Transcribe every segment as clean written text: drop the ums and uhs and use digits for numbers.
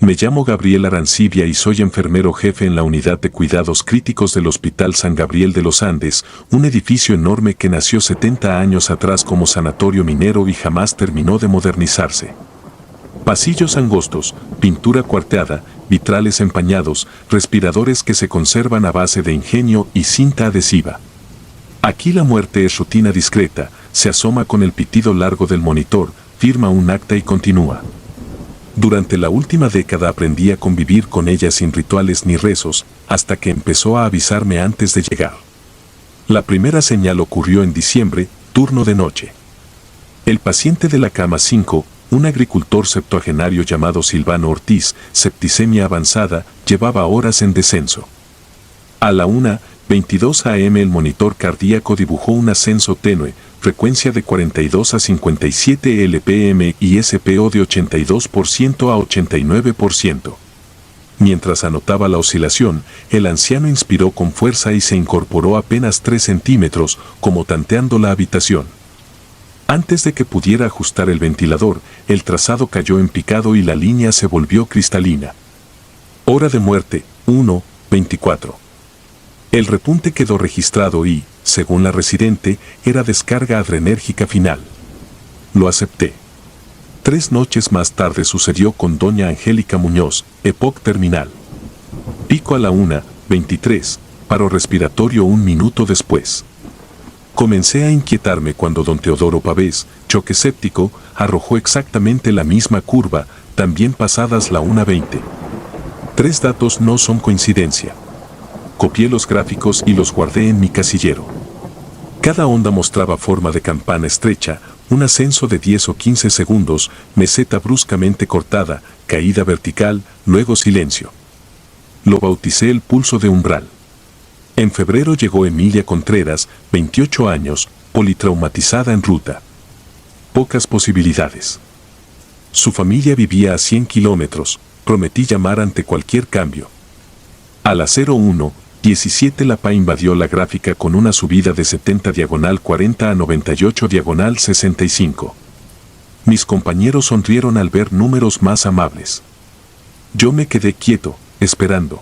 Me llamo Gabriel Arancibia y soy enfermero jefe en la unidad de cuidados críticos del Hospital San Gabriel de los Andes, un edificio enorme que nació 70 años atrás como sanatorio minero y jamás terminó de modernizarse. Pasillos angostos, pintura cuarteada, vitrales empañados, respiradores que se conservan a base de ingenio y cinta adhesiva. Aquí la muerte es rutina discreta, se asoma con el pitido largo del monitor, firma un acta y continúa. Durante la última década aprendí a convivir con ella sin rituales ni rezos, hasta que empezó a avisarme antes de llegar. La primera señal ocurrió en diciembre, turno de noche. El paciente de la cama 5, un agricultor septuagenario llamado Silvano Ortiz, septicemia avanzada, llevaba horas en descenso. A la 1:22 am el monitor cardíaco dibujó un ascenso tenue, frecuencia de 42 a 57 LPM y SPO de 82% a 89%. Mientras anotaba la oscilación, el anciano inspiró con fuerza y se incorporó apenas 3 centímetros, como tanteando la habitación. Antes de que pudiera ajustar el ventilador, el trazado cayó en picado y la línea se volvió cristalina. Hora de muerte, 1:24. El repunte quedó registrado y, según la residente, era descarga adrenérgica final. Lo acepté. 3 noches más tarde sucedió con doña Angélica Muñoz, EPOC terminal. Pico a la 1:23, paro respiratorio 1 minuto después. Comencé a inquietarme cuando don Teodoro Pavés, choque séptico, arrojó exactamente la misma curva, también pasadas la 1:20. 3 datos no son coincidencia. Copié los gráficos y los guardé en mi casillero. Cada onda mostraba forma de campana estrecha, un ascenso de 10 o 15 segundos, meseta bruscamente cortada, caída vertical, luego silencio. Lo bauticé el pulso de umbral. En febrero llegó Emilia Contreras, 28 años, politraumatizada en ruta. Pocas posibilidades. Su familia vivía a 100 kilómetros, prometí llamar ante cualquier cambio. A la 01:17 la PA invadió la gráfica con una subida de 70/40 a 98/65. Mis compañeros sonrieron al ver números más amables. Yo me quedé quieto, esperando.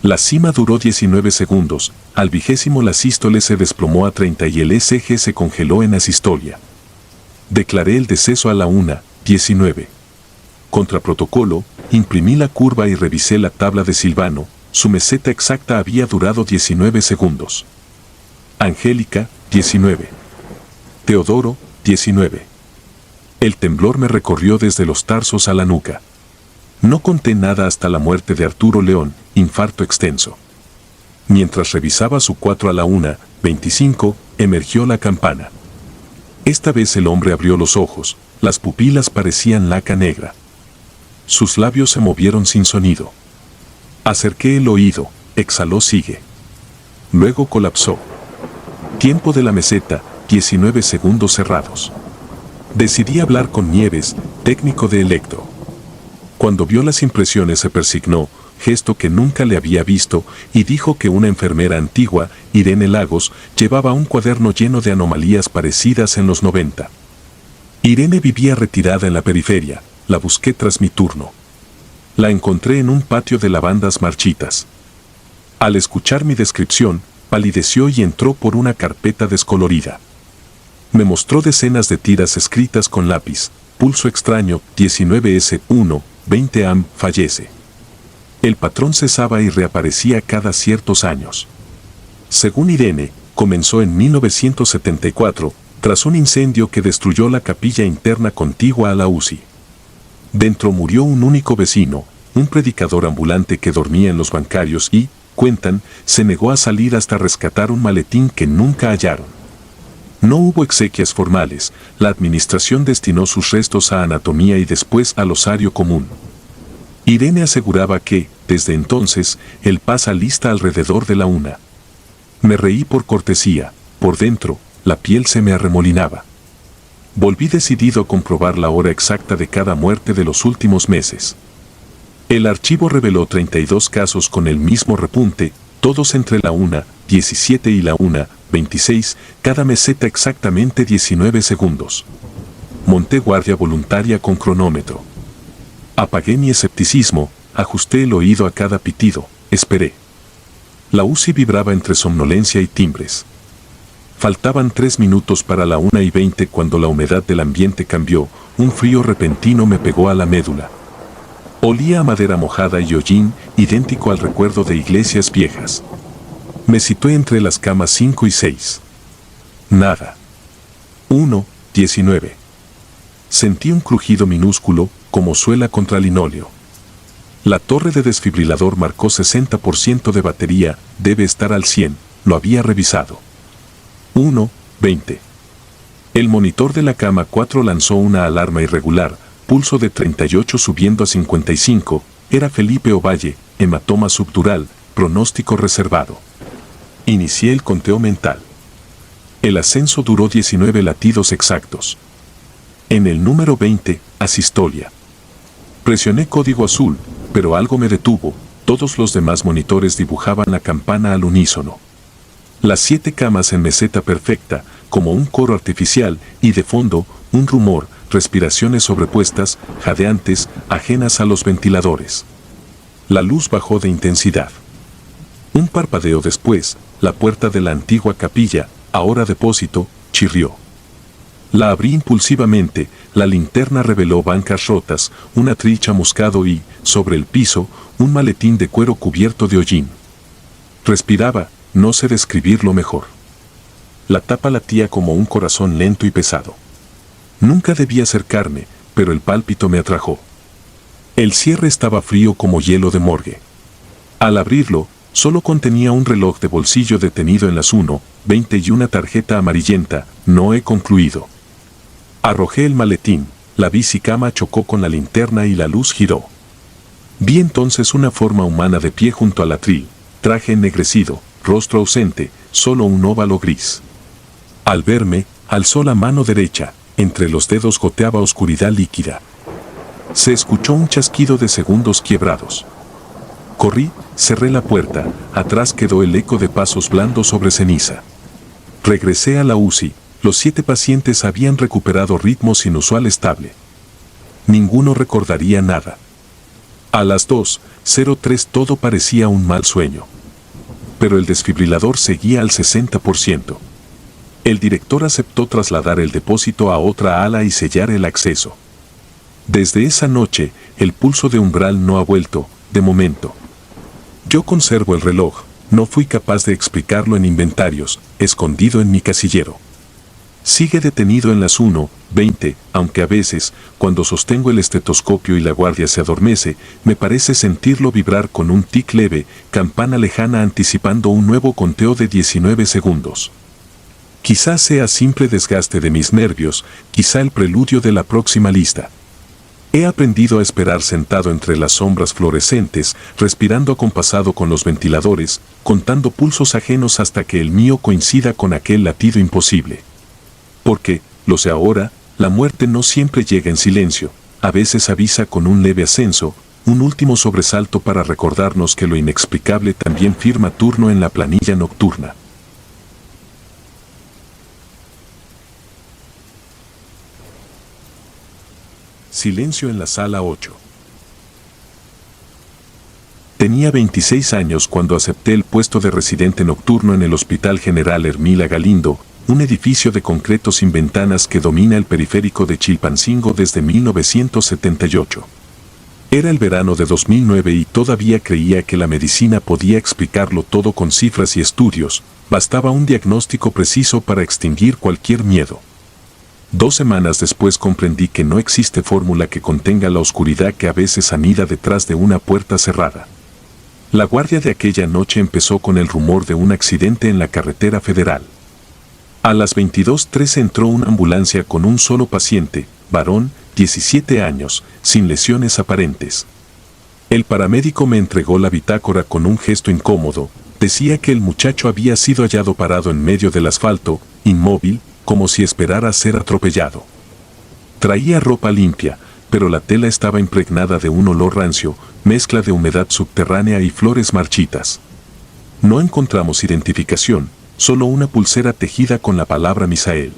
La cima duró 19 segundos, al 20 la sístole se desplomó a 30 y el ECG se congeló en asistolia. Declaré el deceso a la 1:19. Contra protocolo, imprimí la curva y revisé la tabla de Silvano. Su meseta exacta había durado 19 segundos. Angélica, 19. Teodoro, 19. El temblor me recorrió desde los tarsos a la nuca. No conté nada hasta la muerte de Arturo León, infarto extenso. Mientras revisaba su 4 a la 1:25, emergió la campana. Esta vez el hombre abrió los ojos, las pupilas parecían laca negra. Sus labios se movieron sin sonido. Acerqué el oído, exhaló sigue. Luego colapsó. Tiempo de la meseta, 19 segundos cerrados. Decidí hablar con Nieves, técnico de electro. Cuando vio las impresiones se persignó, gesto que nunca le había visto, y dijo que una enfermera antigua, Irene Lagos, llevaba un cuaderno lleno de anomalías parecidas en los 90. Irene vivía retirada en la periferia, la busqué tras mi turno. La encontré en un patio de lavandas marchitas. Al escuchar mi descripción, palideció y entró por una carpeta descolorida. Me mostró decenas de tiras escritas con lápiz, pulso extraño, 19S1, 20 AM, fallece. El patrón cesaba y reaparecía cada ciertos años. Según Irene, comenzó en 1974, tras un incendio que destruyó la capilla interna contigua a la UCI. Dentro murió un único vecino, un predicador ambulante que dormía en los bancarios y, cuentan, se negó a salir hasta rescatar un maletín que nunca hallaron. No hubo exequias formales, la administración destinó sus restos a anatomía y después al osario común. Irene aseguraba que, desde entonces, el paz alista alrededor de la 1. Me reí por cortesía, por dentro, la piel se me arremolinaba. Volví decidido a comprobar la hora exacta de cada muerte de los últimos meses. El archivo reveló 32 casos con el mismo repunte, todos entre la 1:17 y la 1:26, cada meseta exactamente 19 segundos. Monté guardia voluntaria con cronómetro. Apagué mi escepticismo, ajusté el oído a cada pitido, esperé. La UCI vibraba entre somnolencia y timbres. Faltaban 3 minutos para la 1:20 cuando la humedad del ambiente cambió, un frío repentino me pegó a la médula. Olía a madera mojada y hollín, idéntico al recuerdo de iglesias viejas. Me situé entre las camas 5 y 6. Nada. 1:19. Sentí un crujido minúsculo, como suela contra linóleo. La torre de desfibrilador marcó 60% de batería, debe estar al 100, lo había revisado. 1:20. El monitor de la cama 4 lanzó una alarma irregular, pulso de 38 subiendo a 55, era Felipe Ovalle, hematoma subdural, pronóstico reservado. Inicié el conteo mental. El ascenso duró 19 latidos exactos. En el número 20, asistolia. Presioné código azul, pero algo me detuvo, todos los demás monitores dibujaban la campana al unísono. Las 7 camas en meseta perfecta, como un coro artificial, y de fondo, un rumor, respiraciones sobrepuestas, jadeantes, ajenas a los ventiladores. La luz bajó de intensidad. Un parpadeo después, la puerta de la antigua capilla, ahora depósito, chirrió. La abrí impulsivamente, la linterna reveló bancas rotas, un atril chamuscado y, sobre el piso, un maletín de cuero cubierto de hollín. Respiraba, no sé describirlo mejor. La tapa latía como un corazón lento y pesado. Nunca debí acercarme, pero el pálpito me atrajo. El cierre estaba frío como hielo de morgue. Al abrirlo, solo contenía un reloj de bolsillo detenido en las 1:20 y una tarjeta amarillenta, no he concluido. Arrojé el maletín, la bicicama chocó con la linterna y la luz giró. Vi entonces una forma humana de pie junto al atril, traje ennegrecido, rostro ausente, solo un óvalo gris. Al verme, alzó la mano derecha, entre los dedos goteaba oscuridad líquida. Se escuchó un chasquido de segundos quiebrados. Corrí, cerré la puerta, atrás quedó el eco de pasos blandos sobre ceniza. Regresé a la UCI, los 7 pacientes habían recuperado ritmo inusual estable. Ninguno recordaría nada. A las 2:03 todo parecía un mal sueño. Pero el desfibrilador seguía al 60%. El director aceptó trasladar el depósito a otra ala y sellar el acceso. Desde esa noche, el pulso de umbral no ha vuelto, de momento. Yo conservo el reloj, no fui capaz de explicarlo en inventarios, escondido en mi casillero. Sigue detenido en las 1:20, aunque a veces, cuando sostengo el estetoscopio y la guardia se adormece, me parece sentirlo vibrar con un tic leve, campana lejana anticipando un nuevo conteo de 19 segundos. Quizá sea simple desgaste de mis nervios, quizá el preludio de la próxima lista. He aprendido a esperar sentado entre las sombras fluorescentes, respirando acompasado con los ventiladores, contando pulsos ajenos hasta que el mío coincida con aquel latido imposible. Porque, lo sé ahora, la muerte no siempre llega en silencio, a veces avisa con un leve ascenso, un último sobresalto para recordarnos que lo inexplicable también firma turno en la planilla nocturna. Silencio en la sala 8. Tenía 26 años cuando acepté el puesto de residente nocturno en el Hospital General Hermila Galindo, un edificio de concreto sin ventanas que domina el periférico de Chilpancingo desde 1978. Era el verano de 2009 y todavía creía que la medicina podía explicarlo todo con cifras y estudios, bastaba un diagnóstico preciso para extinguir cualquier miedo. 2 semanas después comprendí que no existe fórmula que contenga la oscuridad que a veces anida detrás de una puerta cerrada. La guardia de aquella noche empezó con el rumor de un accidente en la carretera federal. A las 22:03 entró una ambulancia con un solo paciente, varón, 17 años, sin lesiones aparentes. El paramédico me entregó la bitácora con un gesto incómodo, decía que el muchacho había sido hallado parado en medio del asfalto, inmóvil, como si esperara ser atropellado. Traía ropa limpia, pero la tela estaba impregnada de un olor rancio, mezcla de humedad subterránea y flores marchitas. No encontramos identificación, solo una pulsera tejida con la palabra Misael.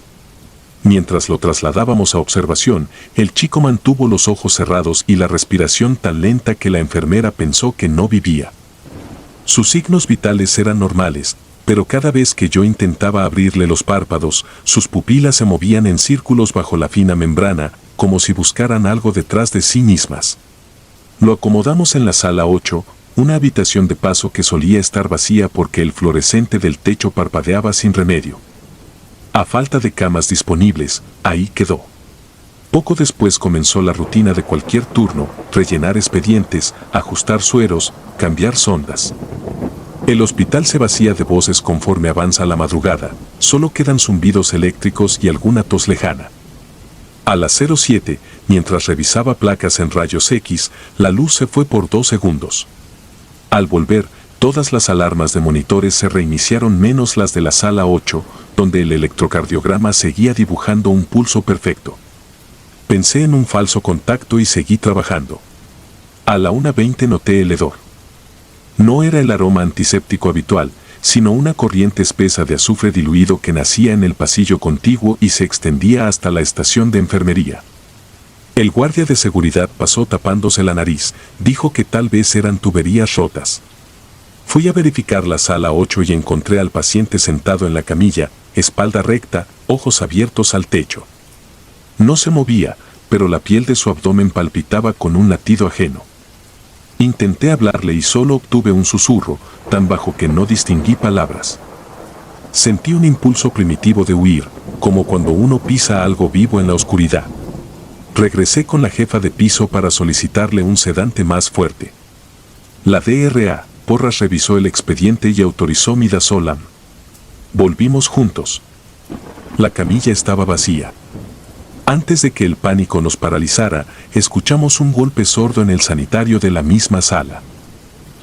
Mientras lo trasladábamos a observación, el chico mantuvo los ojos cerrados y la respiración tan lenta que la enfermera pensó que no vivía. Sus signos vitales eran normales, pero cada vez que yo intentaba abrirle los párpados, sus pupilas se movían en círculos bajo la fina membrana, como si buscaran algo detrás de sí mismas. Lo acomodamos en la sala 8, una habitación de paso que solía estar vacía porque el fluorescente del techo parpadeaba sin remedio. A falta de camas disponibles, ahí quedó. Poco después comenzó la rutina de cualquier turno: rellenar expedientes, ajustar sueros, cambiar sondas. El hospital se vacía de voces conforme avanza la madrugada, solo quedan zumbidos eléctricos y alguna tos lejana. A las 07, mientras revisaba placas en rayos X, la luz se fue por 2 segundos. Al volver, todas las alarmas de monitores se reiniciaron menos las de la sala 8, donde el electrocardiograma seguía dibujando un pulso perfecto. Pensé en un falso contacto y seguí trabajando. A la 1:20 noté el hedor. No era el aroma antiséptico habitual, sino una corriente espesa de azufre diluido que nacía en el pasillo contiguo y se extendía hasta la estación de enfermería. El guardia de seguridad pasó tapándose la nariz, dijo que tal vez eran tuberías rotas. Fui a verificar la sala 8 y encontré al paciente sentado en la camilla, espalda recta, ojos abiertos al techo. No se movía, pero la piel de su abdomen palpitaba con un latido ajeno. Intenté hablarle y solo obtuve un susurro, tan bajo que no distinguí palabras. Sentí un impulso primitivo de huir, como cuando uno pisa algo vivo en la oscuridad. Regresé con la jefa de piso para solicitarle un sedante más fuerte. La DRA, Porras, revisó el expediente y autorizó midazolam. Volvimos juntos. La camilla estaba vacía. Antes de que el pánico nos paralizara, escuchamos un golpe sordo en el sanitario de la misma sala.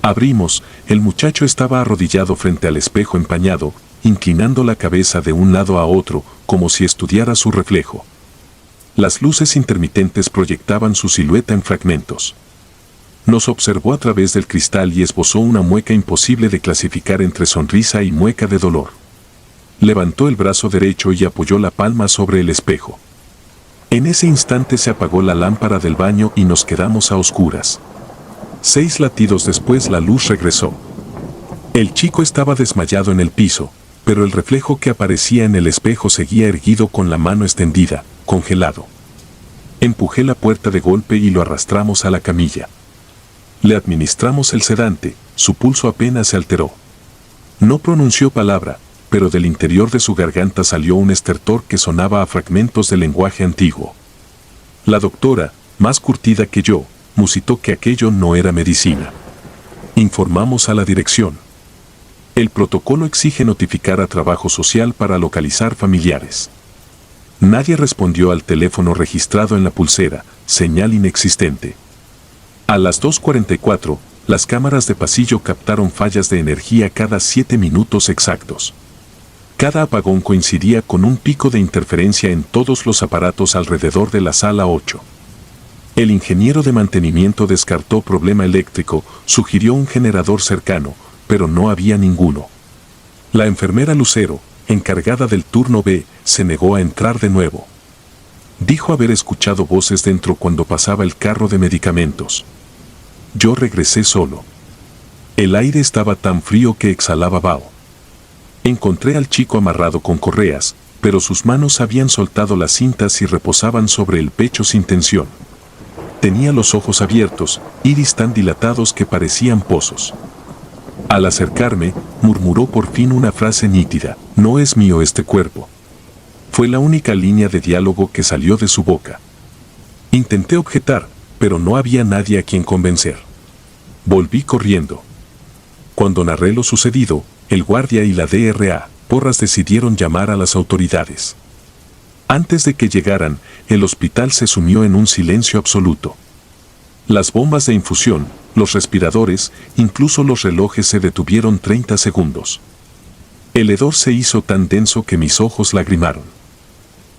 Abrimos, el muchacho estaba arrodillado frente al espejo empañado, inclinando la cabeza de un lado a otro, como si estudiara su reflejo. Las luces intermitentes proyectaban su silueta en fragmentos. Nos observó a través del cristal y esbozó una mueca imposible de clasificar entre sonrisa y mueca de dolor. Levantó el brazo derecho y apoyó la palma sobre el espejo. En ese instante se apagó la lámpara del baño y nos quedamos a oscuras. 6 latidos después la luz regresó. El chico estaba desmayado en el piso, pero el reflejo que aparecía en el espejo seguía erguido con la mano extendida, congelado. Empujé la puerta de golpe y lo arrastramos a la camilla. Le administramos el sedante, su pulso apenas se alteró. No pronunció palabra, pero del interior de su garganta salió un estertor que sonaba a fragmentos de lenguaje antiguo. La doctora, más curtida que yo, musitó que aquello no era medicina. Informamos a la dirección. El protocolo exige notificar a Trabajo Social para localizar familiares. Nadie respondió al teléfono registrado en la pulsera, señal inexistente. A las 2:44, las cámaras de pasillo captaron fallas de energía cada 7 minutos exactos. Cada apagón coincidía con un pico de interferencia en todos los aparatos alrededor de la sala 8. El ingeniero de mantenimiento descartó problema eléctrico, sugirió un generador cercano, pero no había ninguno. La enfermera Lucero, encargada del turno B, se negó a entrar de nuevo. Dijo haber escuchado voces dentro cuando pasaba el carro de medicamentos. Yo regresé solo. El aire estaba tan frío que exhalaba vaho. Encontré al chico amarrado con correas, pero sus manos habían soltado las cintas y reposaban sobre el pecho sin tensión. Tenía los ojos abiertos, iris tan dilatados que parecían pozos. Al acercarme, murmuró por fin una frase nítida: «No es mío este cuerpo». Fue la única línea de diálogo que salió de su boca. Intenté objetar, pero no había nadie a quien convencer. Volví corriendo. Cuando narré lo sucedido, el guardia y la DRA, Porras, decidieron llamar a las autoridades. Antes de que llegaran, el hospital se sumió en un silencio absoluto. Las bombas de infusión, los respiradores, incluso los relojes se detuvieron 30 segundos. El hedor se hizo tan denso que mis ojos lagrimaron.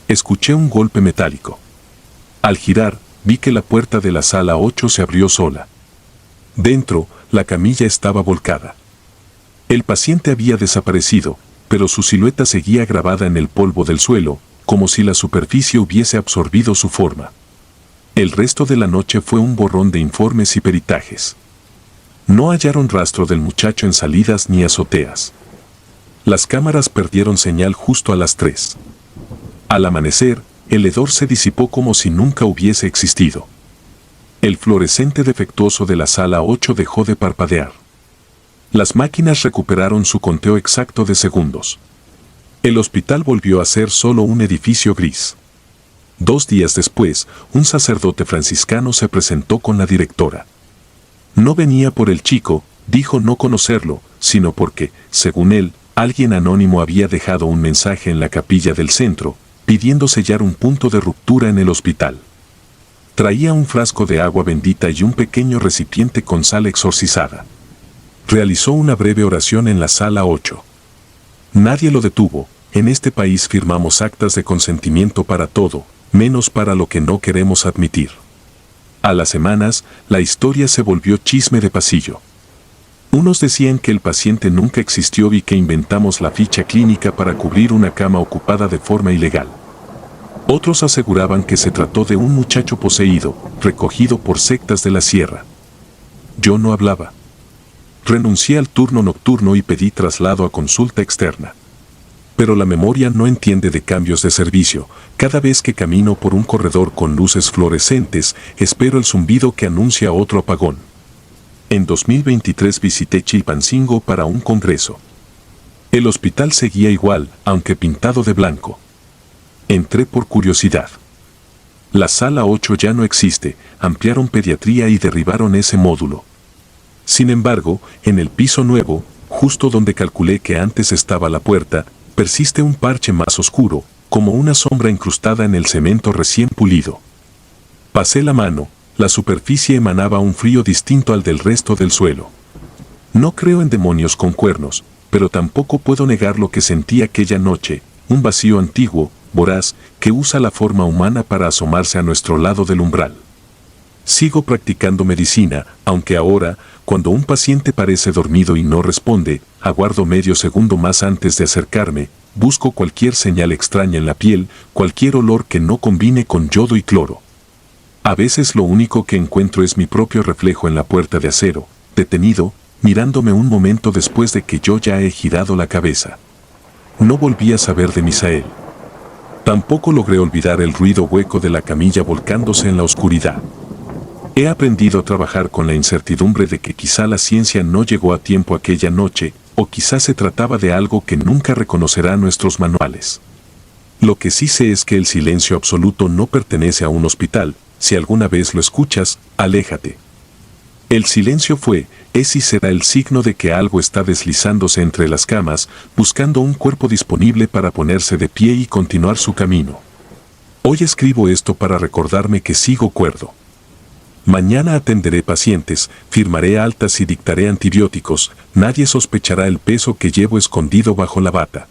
Escuché un golpe metálico. Al girar, vi que la puerta de la sala 8 se abrió sola. Dentro, la camilla estaba volcada. El paciente había desaparecido, pero su silueta seguía grabada en el polvo del suelo, como si la superficie hubiese absorbido su forma. El resto de la noche fue un borrón de informes y peritajes. No hallaron rastro del muchacho en salidas ni azoteas. Las cámaras perdieron señal justo a las 3. Al amanecer, el hedor se disipó como si nunca hubiese existido. El fluorescente defectuoso de la sala 8 dejó de parpadear. Las máquinas recuperaron su conteo exacto de segundos. El hospital volvió a ser solo un edificio gris. 2 días después, un sacerdote franciscano se presentó con la directora. No venía por el chico, dijo no conocerlo, sino porque, según él, alguien anónimo había dejado un mensaje en la capilla del centro, pidiendo sellar un punto de ruptura en el hospital. Traía un frasco de agua bendita y un pequeño recipiente con sal exorcizada. Realizó una breve oración en la sala 8. Nadie lo detuvo. En este país firmamos actas de consentimiento para todo, menos para lo que no queremos admitir. A las semanas, la historia se volvió chisme de pasillo. Unos decían que el paciente nunca existió y que inventamos la ficha clínica para cubrir una cama ocupada de forma ilegal. Otros aseguraban que se trató de un muchacho poseído, recogido por sectas de la sierra. Yo no hablaba. Renuncié al turno nocturno y pedí traslado a consulta externa. Pero la memoria no entiende de cambios de servicio. Cada vez que camino por un corredor con luces fluorescentes, espero el zumbido que anuncia otro apagón. En 2023 visité Chilpancingo para un congreso. El hospital seguía igual, aunque pintado de blanco. Entré por curiosidad. La sala 8 ya no existe, ampliaron pediatría y derribaron ese módulo. Sin embargo, en el piso nuevo, justo donde calculé que antes estaba la puerta, persiste un parche más oscuro, como una sombra incrustada en el cemento recién pulido. Pasé la mano, la superficie emanaba un frío distinto al del resto del suelo. No creo en demonios con cuernos, pero tampoco puedo negar lo que sentí aquella noche, un vacío antiguo, voraz, que usa la forma humana para asomarse a nuestro lado del umbral. Sigo practicando medicina, aunque ahora, cuando un paciente parece dormido y no responde, aguardo medio segundo más antes de acercarme, busco cualquier señal extraña en la piel, cualquier olor que no combine con yodo y cloro. A veces lo único que encuentro es mi propio reflejo en la puerta de acero, detenido, mirándome un momento después de que yo ya he girado la cabeza. No volví a saber de Misael. Tampoco logré olvidar el ruido hueco de la camilla volcándose en la oscuridad. He aprendido a trabajar con la incertidumbre de que quizá la ciencia no llegó a tiempo aquella noche, o quizá se trataba de algo que nunca reconocerá nuestros manuales. Lo que sí sé es que el silencio absoluto no pertenece a un hospital. Si alguna vez lo escuchas, aléjate. El silencio fue, es y será el signo de que algo está deslizándose entre las camas, buscando un cuerpo disponible para ponerse de pie y continuar su camino. Hoy escribo esto para recordarme que sigo cuerdo. Mañana atenderé pacientes, firmaré altas y dictaré antibióticos, nadie sospechará el peso que llevo escondido bajo la bata.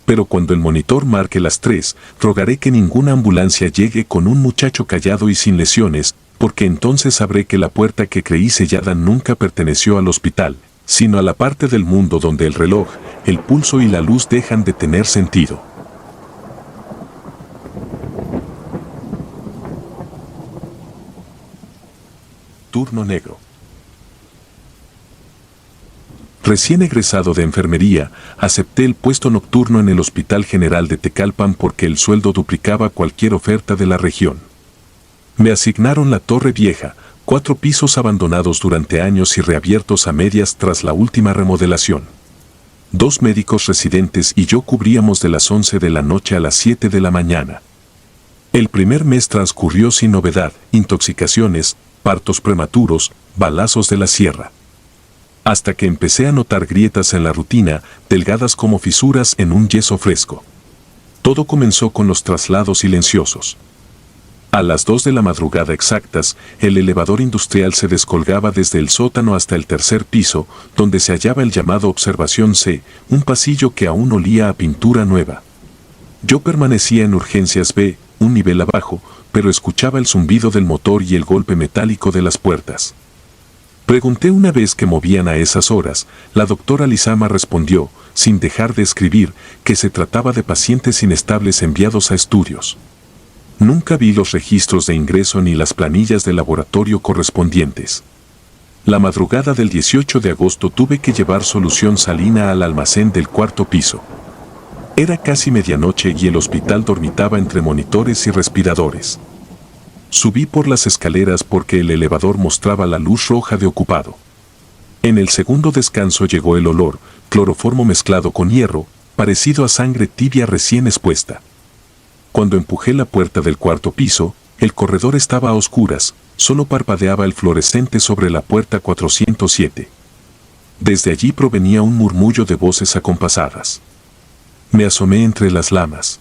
Pero cuando el monitor marque las 3, rogaré que ninguna ambulancia llegue con un muchacho callado y sin lesiones, porque entonces sabré que la puerta que creí sellada nunca perteneció al hospital, sino a la parte del mundo donde el reloj, el pulso y la luz dejan de tener sentido. Turno negro. Recién egresado de enfermería, acepté el puesto nocturno en el Hospital General de Tecalpan porque el sueldo duplicaba cualquier oferta de la región. Me asignaron la Torre Vieja, 4 pisos abandonados durante años y reabiertos a medias tras la última remodelación. 2 médicos residentes y yo cubríamos de las 11 de la noche a las 7 de la mañana. El primer mes transcurrió sin novedad, intoxicaciones, partos prematuros, balazos de la sierra. Hasta que empecé a notar grietas en la rutina, delgadas como fisuras en un yeso fresco. Todo comenzó con los traslados silenciosos. A las 2 de la madrugada exactas, el elevador industrial se descolgaba desde el sótano hasta el 3er piso, donde se hallaba el llamado Observación C, un pasillo que aún olía a pintura nueva. Yo permanecía en Urgencias B, un nivel abajo, pero escuchaba el zumbido del motor y el golpe metálico de las puertas. Pregunté una vez qué movían a esas horas, la doctora Lizama respondió, sin dejar de escribir, que se trataba de pacientes inestables enviados a estudios. Nunca vi los registros de ingreso ni las planillas de laboratorio correspondientes. La madrugada del 18 de agosto tuve que llevar solución salina al almacén del cuarto piso. Era casi medianoche y el hospital dormitaba entre monitores y respiradores. Subí por las escaleras porque el elevador mostraba la luz roja de ocupado. En el segundo descanso llegó el olor, cloroformo mezclado con hierro, parecido a sangre tibia recién expuesta. Cuando empujé la puerta del cuarto piso, el corredor estaba a oscuras, solo parpadeaba el fluorescente sobre la puerta 407. Desde allí provenía un murmullo de voces acompasadas. Me asomé entre las lamas.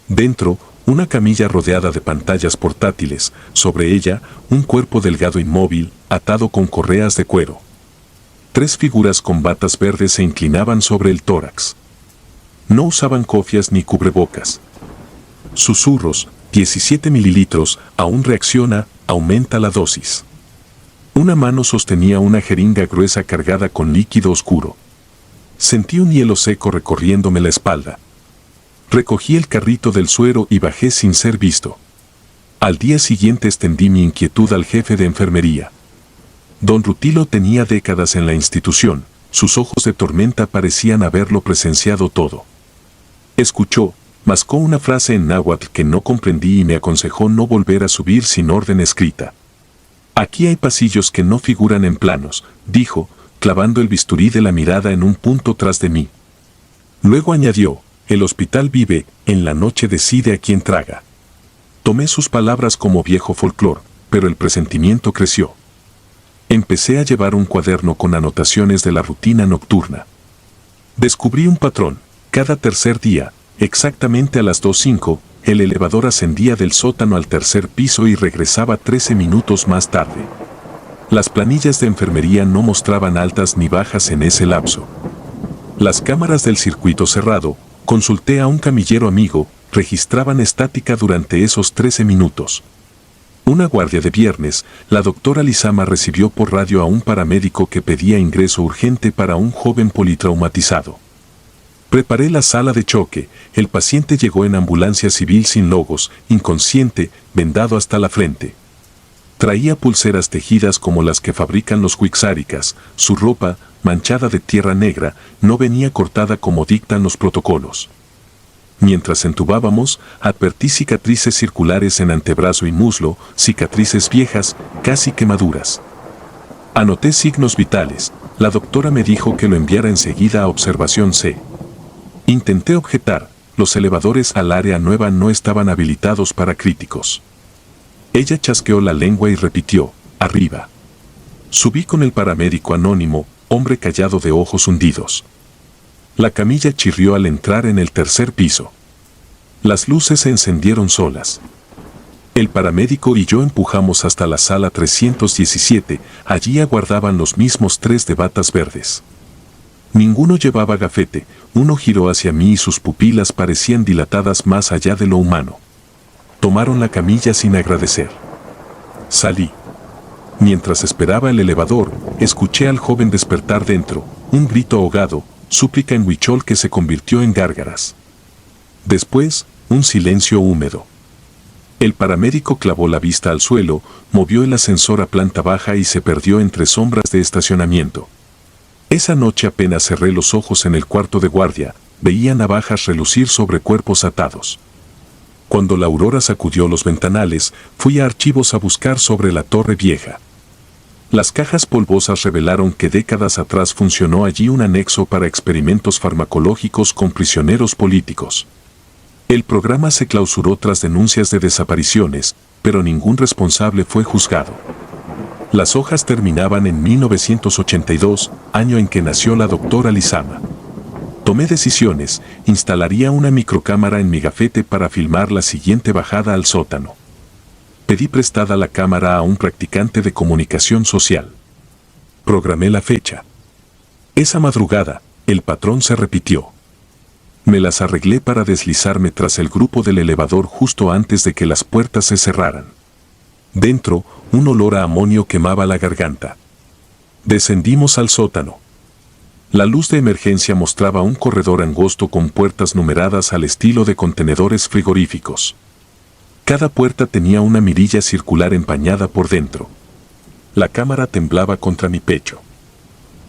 Dentro, una camilla rodeada de pantallas portátiles, sobre ella, un cuerpo delgado inmóvil, atado con correas de cuero. 3 figuras con batas verdes se inclinaban sobre el tórax. No usaban cofias ni cubrebocas. Susurros, 17 mililitros, aún reacciona, aumenta la dosis. Una mano sostenía una jeringa gruesa cargada con líquido oscuro. Sentí un hielo seco recorriéndome la espalda. Recogí el carrito del suero y bajé sin ser visto. Al día siguiente extendí mi inquietud al jefe de enfermería. Don Rutilo tenía décadas en la institución, sus ojos de tormenta parecían haberlo presenciado todo. Escuchó, mascó una frase en náhuatl que no comprendí y me aconsejó no volver a subir sin orden escrita. Aquí hay pasillos que no figuran en planos, dijo, clavando el bisturí de la mirada en un punto tras de mí. Luego añadió, el hospital vive, en la noche decide a quién traga. Tomé sus palabras como viejo folclor, pero el presentimiento creció. Empecé a llevar un cuaderno con anotaciones de la rutina nocturna. Descubrí un patrón. Cada tercer día, exactamente a las 2:05, el elevador ascendía del sótano al tercer piso y regresaba 13 minutos más tarde. Las planillas de enfermería no mostraban altas ni bajas en ese lapso. Las cámaras del circuito cerrado, consulté a un camillero amigo, registraban estática durante esos 13 minutos. Una guardia de viernes, la doctora Lizama recibió por radio a un paramédico que pedía ingreso urgente para un joven politraumatizado. Preparé la sala de choque, el paciente llegó en ambulancia civil sin logos, inconsciente, vendado hasta la frente. Traía pulseras tejidas como las que fabrican los huixáricas, su ropa, manchada de tierra negra, no venía cortada como dictan los protocolos. Mientras entubábamos, advertí cicatrices circulares en antebrazo y muslo, cicatrices viejas, casi quemaduras. Anoté signos vitales, la doctora me dijo que lo enviara enseguida a observación C. Intenté objetar, los elevadores al área nueva no estaban habilitados para críticos. Ella chasqueó la lengua y repitió, arriba. Subí con el paramédico anónimo, hombre callado de ojos hundidos. La camilla chirrió al entrar en el tercer piso. Las luces se encendieron solas. El paramédico y yo empujamos hasta la sala 317, allí aguardaban los mismos 3 de batas verdes. Ninguno llevaba gafete, uno giró hacia mí y sus pupilas parecían dilatadas más allá de lo humano. Tomaron la camilla sin agradecer. Salí. Mientras esperaba el elevador, escuché al joven despertar dentro, un grito ahogado, súplica en huichol que se convirtió en gárgaras. Después, un silencio húmedo. El paramédico clavó la vista al suelo, movió el ascensor a planta baja y se perdió entre sombras de estacionamiento. Esa noche apenas cerré los ojos en el cuarto de guardia, veía navajas relucir sobre cuerpos atados. Cuando la aurora sacudió los ventanales, fui a archivos a buscar sobre la torre vieja. Las cajas polvosas revelaron que décadas atrás funcionó allí un anexo para experimentos farmacológicos con prisioneros políticos. El programa se clausuró tras denuncias de desapariciones, pero ningún responsable fue juzgado. Las hojas terminaban en 1982, año en que nació la doctora Lizama. Tomé decisiones, instalaría una microcámara en mi gafete para filmar la siguiente bajada al sótano. Pedí prestada la cámara a un practicante de comunicación social. Programé la fecha. Esa madrugada, el patrón se repitió. Me las arreglé para deslizarme tras el grupo del elevador justo antes de que las puertas se cerraran. Dentro, un olor a amonio quemaba la garganta. Descendimos al sótano. La luz de emergencia mostraba un corredor angosto con puertas numeradas al estilo de contenedores frigoríficos. Cada puerta tenía una mirilla circular empañada por dentro. La cámara temblaba contra mi pecho.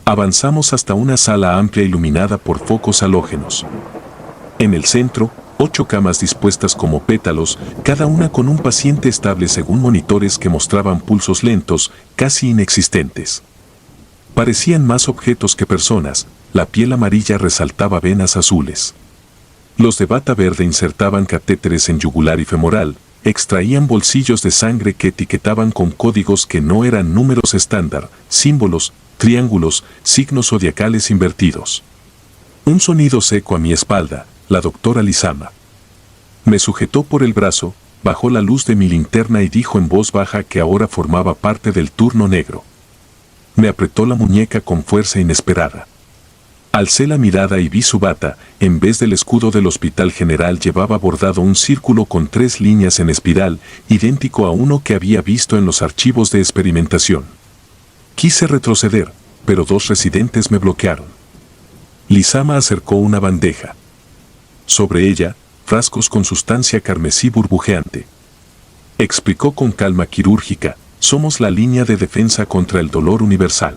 Avanzamos hasta una sala amplia iluminada por focos halógenos. En el centro, 8 camas dispuestas como pétalos, cada una con un paciente estable según monitores que mostraban pulsos lentos, casi inexistentes. Parecían más objetos que personas, la piel amarilla resaltaba venas azules. Los de bata verde insertaban catéteres en yugular y femoral, extraían bolsillos de sangre que etiquetaban con códigos que no eran números estándar, símbolos, triángulos, signos zodiacales invertidos. Un sonido seco a mi espalda, la doctora Lizama. Me sujetó por el brazo, bajó la luz de mi linterna y dijo en voz baja que ahora formaba parte del turno negro. Me apretó la muñeca con fuerza inesperada. Alcé la mirada y vi su bata, en vez del escudo del Hospital General llevaba bordado un círculo con 3 líneas en espiral, idéntico a uno que había visto en los archivos de experimentación. Quise retroceder, pero 2 residentes me bloquearon. Lizama acercó una bandeja. Sobre ella, frascos con sustancia carmesí burbujeante. Explicó con calma quirúrgica, somos la línea de defensa contra el dolor universal.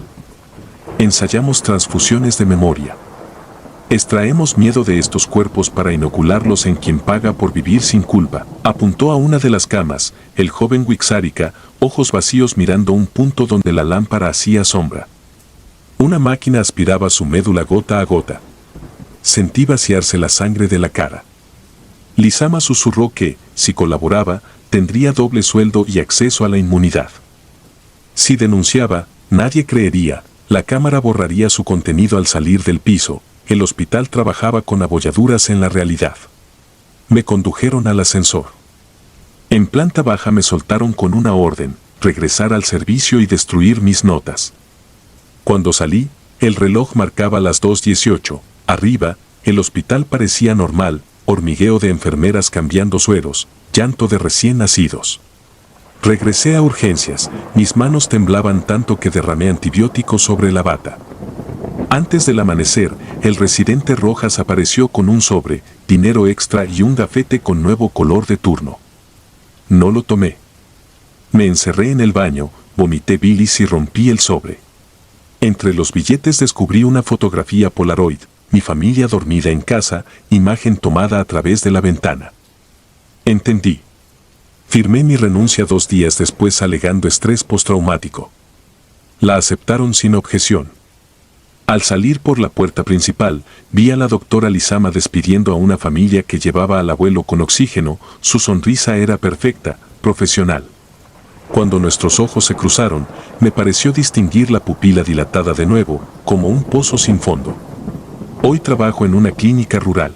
Ensayamos transfusiones de memoria. Extraemos miedo de estos cuerpos para inocularlos en quien paga por vivir sin culpa. Apuntó a una de las camas, el joven Wixárika, ojos vacíos mirando un punto donde la lámpara hacía sombra. Una máquina aspiraba su médula gota a gota. Sentí vaciarse la sangre de la cara. Lizama susurró que, si colaboraba, tendría doble sueldo y acceso a la inmunidad. Si denunciaba, nadie creería, la cámara borraría su contenido al salir del piso, el hospital trabajaba con abolladuras en la realidad. Me condujeron al ascensor. En planta baja me soltaron con una orden, regresar al servicio y destruir mis notas. Cuando salí, el reloj marcaba las 2:18, arriba, el hospital parecía normal, hormigueo de enfermeras cambiando sueros, llanto de recién nacidos. Regresé a urgencias, mis manos temblaban tanto que derramé antibióticos sobre la bata. Antes del amanecer, el residente Rojas apareció con un sobre, dinero extra y un gafete con nuevo color de turno. No lo tomé. Me encerré en el baño, vomité bilis y rompí el sobre. Entre los billetes descubrí una fotografía Polaroid, mi familia dormida en casa, imagen tomada a través de la ventana. Entendí. Firmé mi renuncia 2 días después alegando estrés postraumático. La aceptaron sin objeción. Al salir por la puerta principal, vi a la doctora Lizama despidiendo a una familia que llevaba al abuelo con oxígeno, su sonrisa era perfecta, profesional. Cuando nuestros ojos se cruzaron, me pareció distinguir la pupila dilatada de nuevo, como un pozo sin fondo. Hoy trabajo en una clínica rural.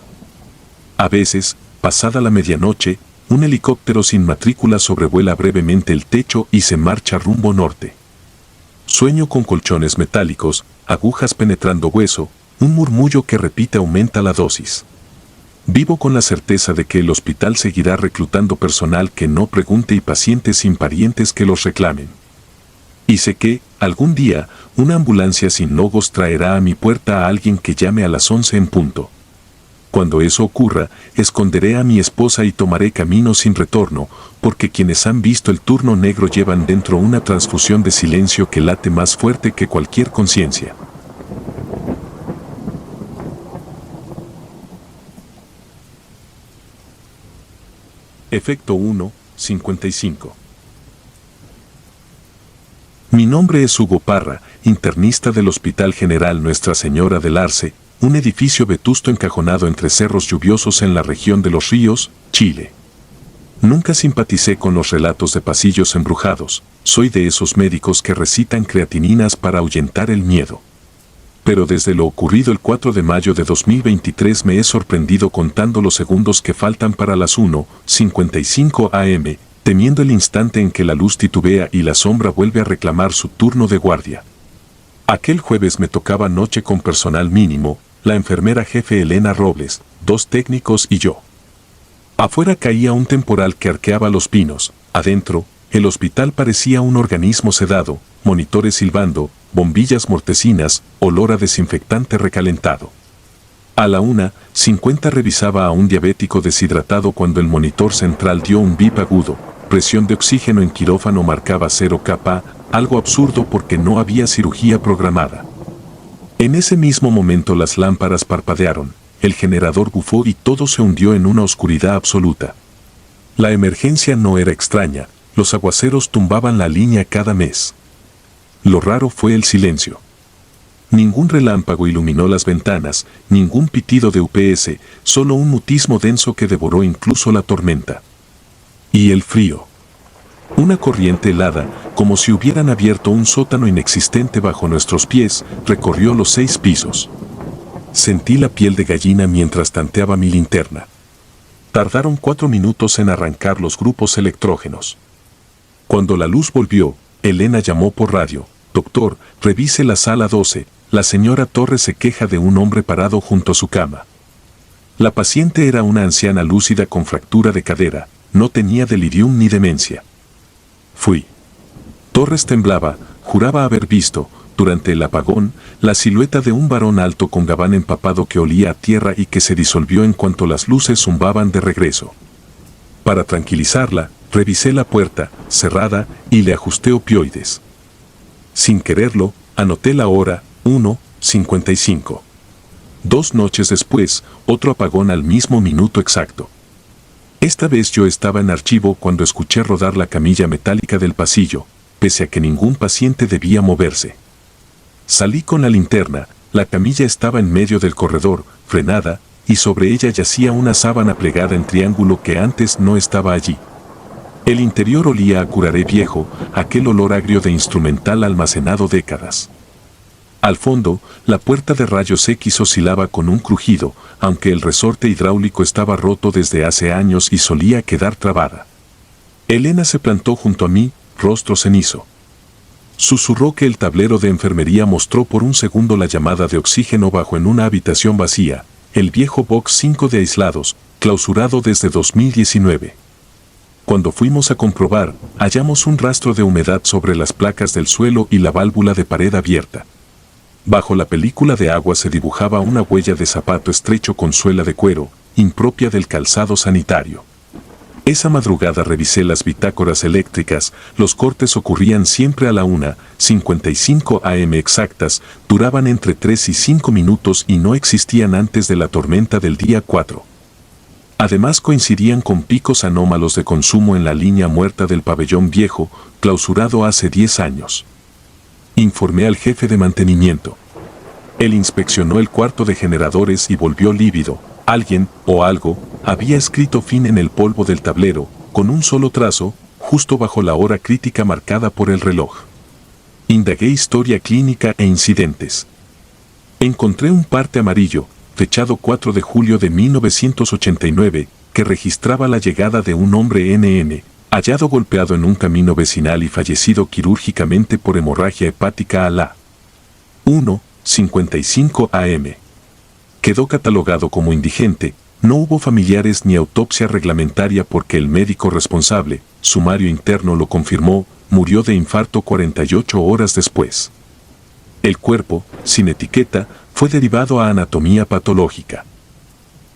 A veces, pasada la medianoche, un helicóptero sin matrícula sobrevuela brevemente el techo y se marcha rumbo norte. Sueño con colchones metálicos, agujas penetrando hueso, un murmullo que repite aumenta la dosis. Vivo con la certeza de que el hospital seguirá reclutando personal que no pregunte y pacientes sin parientes que los reclamen. Y sé que, algún día, una ambulancia sin logos traerá a mi puerta a alguien que llame a las 11 en punto. Cuando eso ocurra, esconderé a mi esposa y tomaré camino sin retorno, porque quienes han visto el turno negro llevan dentro una transfusión de silencio que late más fuerte que cualquier conciencia. Efecto 1, 55. Mi nombre es Hugo Parra, internista del Hospital General Nuestra Señora del Arce, un edificio vetusto encajonado entre cerros lluviosos en la región de Los Ríos, Chile. Nunca simpaticé con los relatos de pasillos embrujados, soy de esos médicos que recitan creatininas para ahuyentar el miedo. Pero desde lo ocurrido el 4 de mayo de 2023 me he sorprendido contando los segundos que faltan para las 1:55 am, temiendo el instante en que la luz titubea y la sombra vuelve a reclamar su turno de guardia. Aquel jueves me tocaba noche con personal mínimo, la enfermera jefe Elena Robles, 2 técnicos y yo. Afuera caía un temporal que arqueaba los pinos, adentro, el hospital parecía un organismo sedado, monitores silbando, bombillas mortecinas, olor a desinfectante recalentado. A la 1:50 revisaba a un diabético deshidratado cuando el monitor central dio un bip agudo. Presión de oxígeno en quirófano marcaba 0 kPa, algo absurdo porque no había cirugía programada. En ese mismo momento las lámparas parpadearon, el generador bufó y todo se hundió en una oscuridad absoluta. La emergencia no era extraña, los aguaceros tumbaban la línea cada mes. Lo raro fue el silencio. Ningún relámpago iluminó las ventanas, ningún pitido de UPS, solo un mutismo denso que devoró incluso la tormenta. Y el frío. Una corriente helada, como si hubieran abierto un sótano inexistente bajo nuestros pies, recorrió los 6 pisos. Sentí la piel de gallina mientras tanteaba mi linterna. Tardaron 4 minutos en arrancar los grupos electrógenos. Cuando la luz volvió, Elena llamó por radio: «Doctor, revise la sala 12, la señora Torres se queja de un hombre parado junto a su cama». La paciente era una anciana lúcida con fractura de cadera, no tenía delirium ni demencia. Fui. Torres temblaba, juraba haber visto, durante el apagón, la silueta de un varón alto con gabán empapado que olía a tierra y que se disolvió en cuanto las luces zumbaban de regreso. Para tranquilizarla, revisé la puerta, cerrada, y le ajusté opioides. Sin quererlo, anoté la hora, 1:55. 2 noches después, otro apagón al mismo minuto exacto. Esta vez yo estaba en archivo cuando escuché rodar la camilla metálica del pasillo, pese a que ningún paciente debía moverse. Salí con la linterna, la camilla estaba en medio del corredor, frenada, y sobre ella yacía una sábana plegada en triángulo que antes no estaba allí. El interior olía a curaré viejo, aquel olor agrio de instrumental almacenado décadas. Al fondo, la puerta de rayos X oscilaba con un crujido, aunque el resorte hidráulico estaba roto desde hace años y solía quedar trabada. Elena se plantó junto a mí, rostro cenizo. Susurró que el tablero de enfermería mostró por un segundo la llamada de oxígeno bajo en una habitación vacía, el viejo Box 5 de aislados, clausurado desde 2019. Cuando fuimos a comprobar, hallamos un rastro de humedad sobre las placas del suelo y la válvula de pared abierta. Bajo la película de agua se dibujaba una huella de zapato estrecho con suela de cuero, impropia del calzado sanitario. Esa madrugada revisé las bitácoras eléctricas, los cortes ocurrían siempre a la 1:55 am exactas, duraban entre 3 y 5 minutos y no existían antes de la tormenta del día 4. Además coincidían con picos anómalos de consumo en la línea muerta del pabellón viejo, clausurado hace 10 años. Informé al jefe de mantenimiento. Él inspeccionó el cuarto de generadores y volvió lívido. Alguien, o algo, había escrito fin en el polvo del tablero, con un solo trazo, justo bajo la hora crítica marcada por el reloj. Indagué historia clínica e incidentes. Encontré un parte amarillo, fechado 4 de julio de 1989, que registraba la llegada de un hombre NN, hallado golpeado en un camino vecinal y fallecido quirúrgicamente por hemorragia hepática a la 1:55 am. Quedó catalogado como indigente, no hubo familiares ni autopsia reglamentaria porque el médico responsable, sumario interno lo confirmó, murió de infarto 48 horas después. El cuerpo, sin etiqueta, fue derivado a anatomía patológica.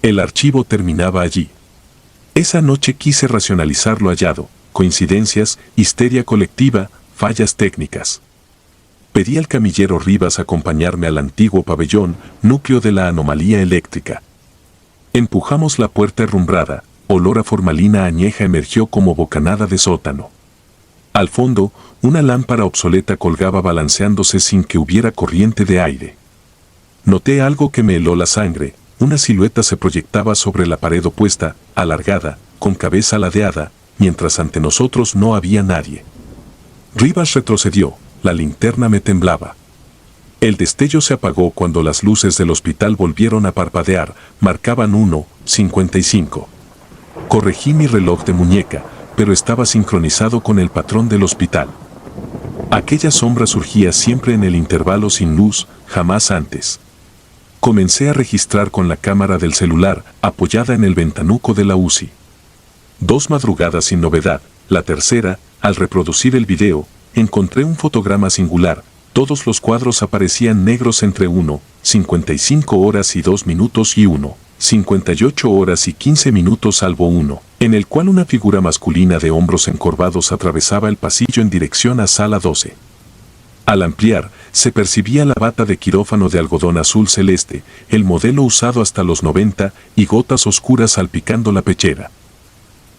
El archivo terminaba allí. Esa noche quise racionalizar lo hallado, coincidencias, histeria colectiva, fallas técnicas. Pedí al camillero Rivas acompañarme al antiguo pabellón, núcleo de la anomalía eléctrica. Empujamos la puerta herrumbrada, olor a formalina añeja emergió como bocanada de sótano. Al fondo, una lámpara obsoleta colgaba balanceándose sin que hubiera corriente de aire. Noté algo que me heló la sangre, una silueta se proyectaba sobre la pared opuesta, alargada, con cabeza ladeada, mientras ante nosotros no había nadie. Rivas retrocedió, la linterna me temblaba. El destello se apagó cuando las luces del hospital volvieron a parpadear, marcaban 1:55. Corregí mi reloj de muñeca, pero estaba sincronizado con el patrón del hospital. Aquella sombra surgía siempre en el intervalo sin luz, jamás antes. Comencé a registrar con la cámara del celular, apoyada en el ventanuco de la UCI. 2 madrugadas sin novedad, la tercera, al reproducir el video, encontré un fotograma singular, Todos los cuadros aparecían negros entre 1:55 horas y 2 minutos y 1:58 horas y 15 minutos salvo uno, en el cual una figura masculina de hombros encorvados atravesaba el pasillo en dirección a sala 12. Al ampliar, se percibía la bata de quirófano de algodón azul celeste, el modelo usado hasta los 90, y gotas oscuras salpicando la pechera.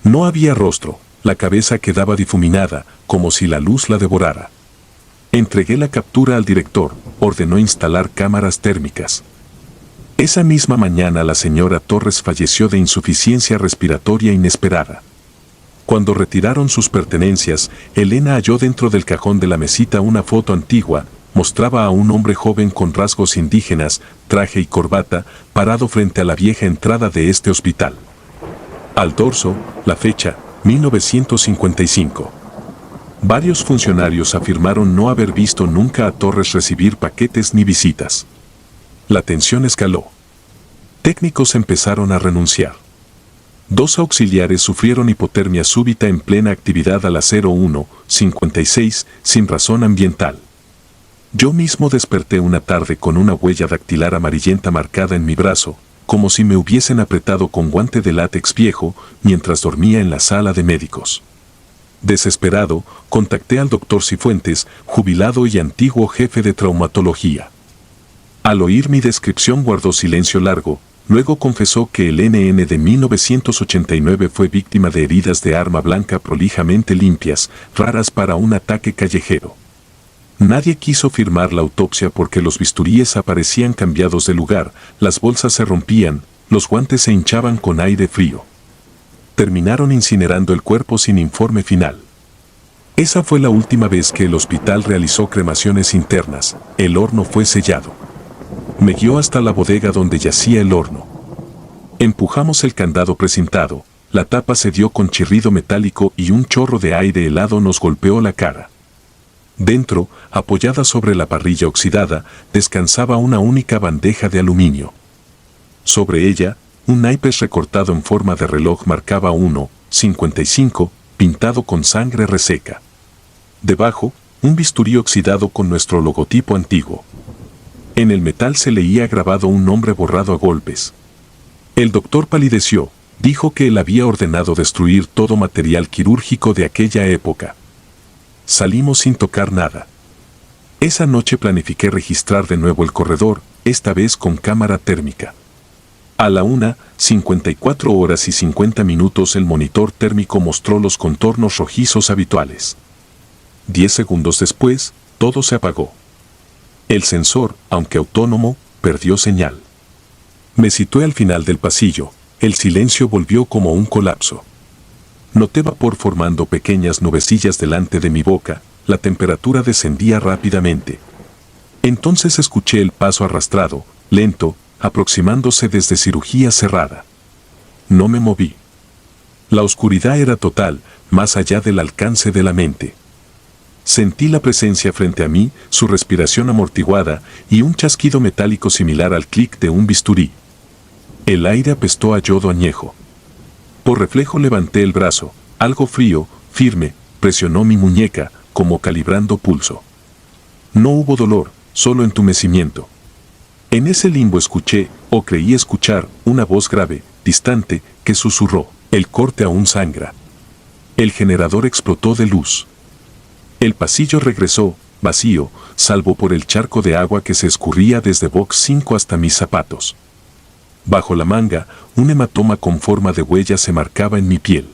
No había rostro, la cabeza quedaba difuminada, como si la luz la devorara. Entregué la captura al director, ordenó instalar cámaras térmicas. Esa misma mañana la señora Torres falleció de insuficiencia respiratoria inesperada. Cuando retiraron sus pertenencias, Elena halló dentro del cajón de la mesita una foto antigua, mostraba a un hombre joven con rasgos indígenas, traje y corbata, parado frente a la vieja entrada de este hospital. Al dorso, la fecha, 1955. Varios funcionarios afirmaron no haber visto nunca a Torres recibir paquetes ni visitas. La tensión escaló. Técnicos empezaron a renunciar. 2 auxiliares sufrieron hipotermia súbita en plena actividad a las 01:56 sin razón ambiental. Yo mismo desperté una tarde con una huella dactilar amarillenta marcada en mi brazo, como si me hubiesen apretado con guante de látex viejo mientras dormía en la sala de médicos. Desesperado, contacté al doctor Cifuentes, jubilado y antiguo jefe de traumatología. Al oír mi descripción guardó silencio largo, luego confesó que el NN de 1989 fue víctima de heridas de arma blanca prolijamente limpias, raras para un ataque callejero. Nadie quiso firmar la autopsia porque los bisturíes aparecían cambiados de lugar, las bolsas se rompían, los guantes se hinchaban con aire frío. Terminaron incinerando el cuerpo sin informe final. Esa fue la última vez que el hospital realizó cremaciones internas, el horno fue sellado. Me guió hasta la bodega donde yacía el horno. Empujamos el candado precintado, la tapa se dio con chirrido metálico y un chorro de aire helado nos golpeó la cara. Dentro, apoyada sobre la parrilla oxidada, descansaba una única bandeja de aluminio. Sobre ella, un naipes recortado en forma de reloj marcaba 1:55, pintado con sangre reseca. Debajo, un bisturí oxidado con nuestro logotipo antiguo. En el metal se leía grabado un nombre borrado a golpes. El doctor palideció, dijo que él había ordenado destruir todo material quirúrgico de aquella época. Salimos sin tocar nada. Esa noche planifiqué registrar de nuevo el corredor, esta vez con cámara térmica. A la 1:54 horas y 50 minutos el monitor térmico mostró los contornos rojizos habituales. 10 segundos después, todo se apagó. El sensor, aunque autónomo, perdió señal. Me situé al final del pasillo, el silencio volvió como un colapso. Noté vapor formando pequeñas nubecillas delante de mi boca, la temperatura descendía rápidamente. Entonces escuché el paso arrastrado, lento, aproximándose desde cirugía cerrada. No me moví. La oscuridad era total, más allá del alcance de la mente. Sentí la presencia frente a mí, su respiración amortiguada y un chasquido metálico similar al clic de un bisturí. El aire apestó a yodo añejo. Por reflejo levanté el brazo, algo frío, firme, presionó mi muñeca, como calibrando pulso. No hubo dolor, solo entumecimiento. En ese limbo escuché, o creí escuchar, una voz grave, distante, que susurró, el corte aún sangra. El generador explotó de luz. El pasillo regresó, vacío, salvo por el charco de agua que se escurría desde box 5 hasta mis zapatos. Bajo la manga, un hematoma con forma de huella se marcaba en mi piel.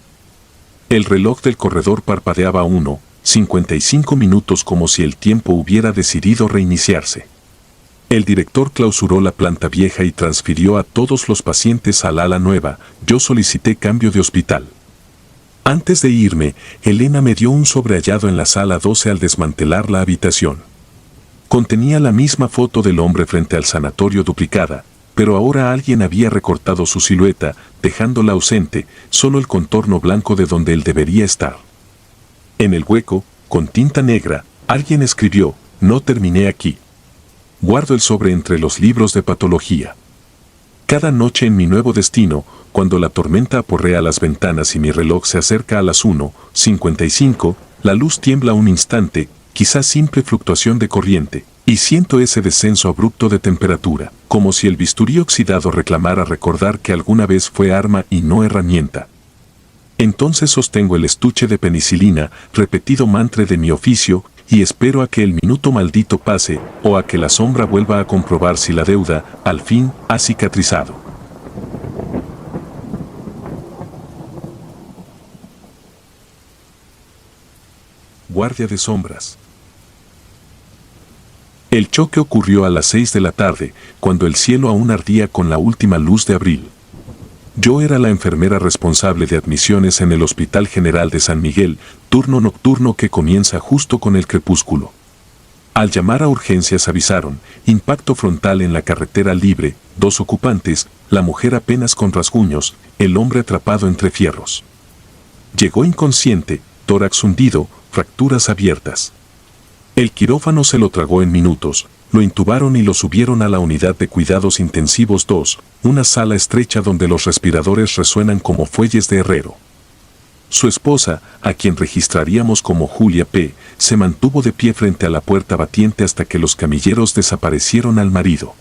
El reloj del corredor parpadeaba 1:55 minutos como si el tiempo hubiera decidido reiniciarse. El director clausuró la planta vieja y transfirió a todos los pacientes al ala nueva, yo solicité cambio de hospital. Antes de irme, Elena me dio un sobre hallado en la sala 12 al desmantelar la habitación. Contenía la misma foto del hombre frente al sanatorio duplicada, pero ahora alguien había recortado su silueta, dejándola ausente, solo el contorno blanco de donde él debería estar. En el hueco, con tinta negra, alguien escribió, no terminé aquí. Guardo el sobre entre los libros de patología. Cada noche en mi nuevo destino, cuando la tormenta aporrea las ventanas y mi reloj se acerca a las 1:55, la luz tiembla un instante, quizás simple fluctuación de corriente, y siento ese descenso abrupto de temperatura, como si el bisturí oxidado reclamara recordar que alguna vez fue arma y no herramienta. Entonces sostengo el estuche de penicilina, repetido mantra de mi oficio, y espero a que el minuto maldito pase, o a que la sombra vuelva a comprobar si la deuda, al fin, ha cicatrizado. Guardia de sombras. El choque ocurrió a las 6 de la tarde, cuando el cielo aún ardía con la última luz de abril. Yo era la enfermera responsable de admisiones en el Hospital General de San Miguel, turno nocturno que comienza justo con el crepúsculo. Al llamar a urgencias avisaron, impacto frontal en la carretera libre, 2 ocupantes, la mujer apenas con rasguños, el hombre atrapado entre fierros. Llegó inconsciente, tórax hundido, fracturas abiertas. El quirófano se lo tragó en minutos, lo intubaron y lo subieron a la unidad de cuidados intensivos 2, una sala estrecha donde los respiradores resuenan como fuelles de herrero. Su esposa, a quien registraríamos como Julia P., se mantuvo de pie frente a la puerta batiente hasta que los camilleros desaparecieron al marido.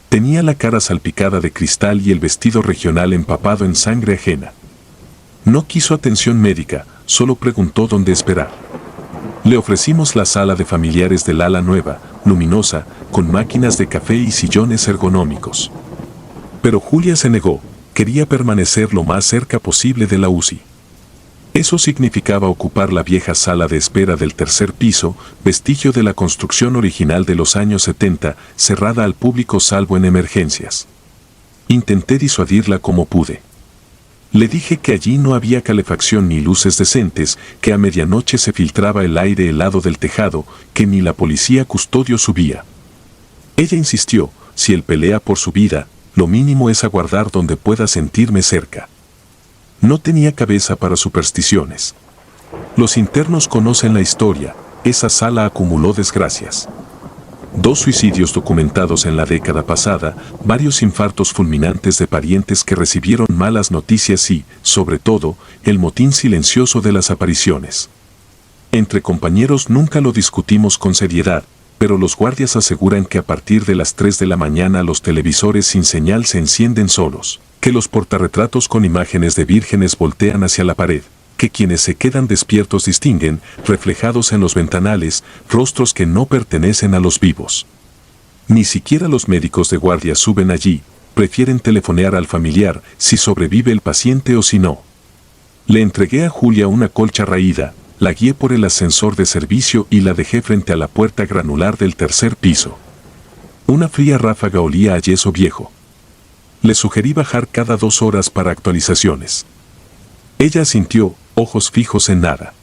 Tenía la cara salpicada de cristal y el vestido regional empapado en sangre ajena. No quiso atención médica, solo preguntó dónde esperar. Le ofrecimos la sala de familiares del ala nueva, luminosa, con máquinas de café y sillones ergonómicos. Pero Julia se negó, quería permanecer lo más cerca posible de la UCI. Eso significaba ocupar la vieja sala de espera del 3er piso, vestigio de la construcción original de los años 70, cerrada al público salvo en emergencias. Intenté disuadirla como pude. Le dije que allí no había calefacción ni luces decentes, que a medianoche se filtraba el aire helado del tejado, que ni la policía custodio subía. Ella insistió, si él pelea por su vida, lo mínimo es aguardar donde pueda sentirme cerca. No tenía cabeza para supersticiones. Los internos conocen la historia, esa sala acumuló desgracias. 2 suicidios documentados en la década pasada, varios infartos fulminantes de parientes que recibieron malas noticias y, sobre todo, el motín silencioso de las apariciones. Entre compañeros nunca lo discutimos con seriedad, pero los guardias aseguran que a partir de las 3 de la mañana los televisores sin señal se encienden solos, que los portarretratos con imágenes de vírgenes voltean hacia la pared, que quienes se quedan despiertos distinguen, reflejados en los ventanales, rostros que no pertenecen a los vivos. Ni siquiera los médicos de guardia suben allí, prefieren telefonear al familiar si sobrevive el paciente o si no. Le entregué a Julia una colcha raída, la guié por el ascensor de servicio y la dejé frente a la puerta granular del 3er piso. Una fría ráfaga olía a yeso viejo. Le sugerí bajar cada 2 horas para actualizaciones. Ella asintió, ojos fijos en nada.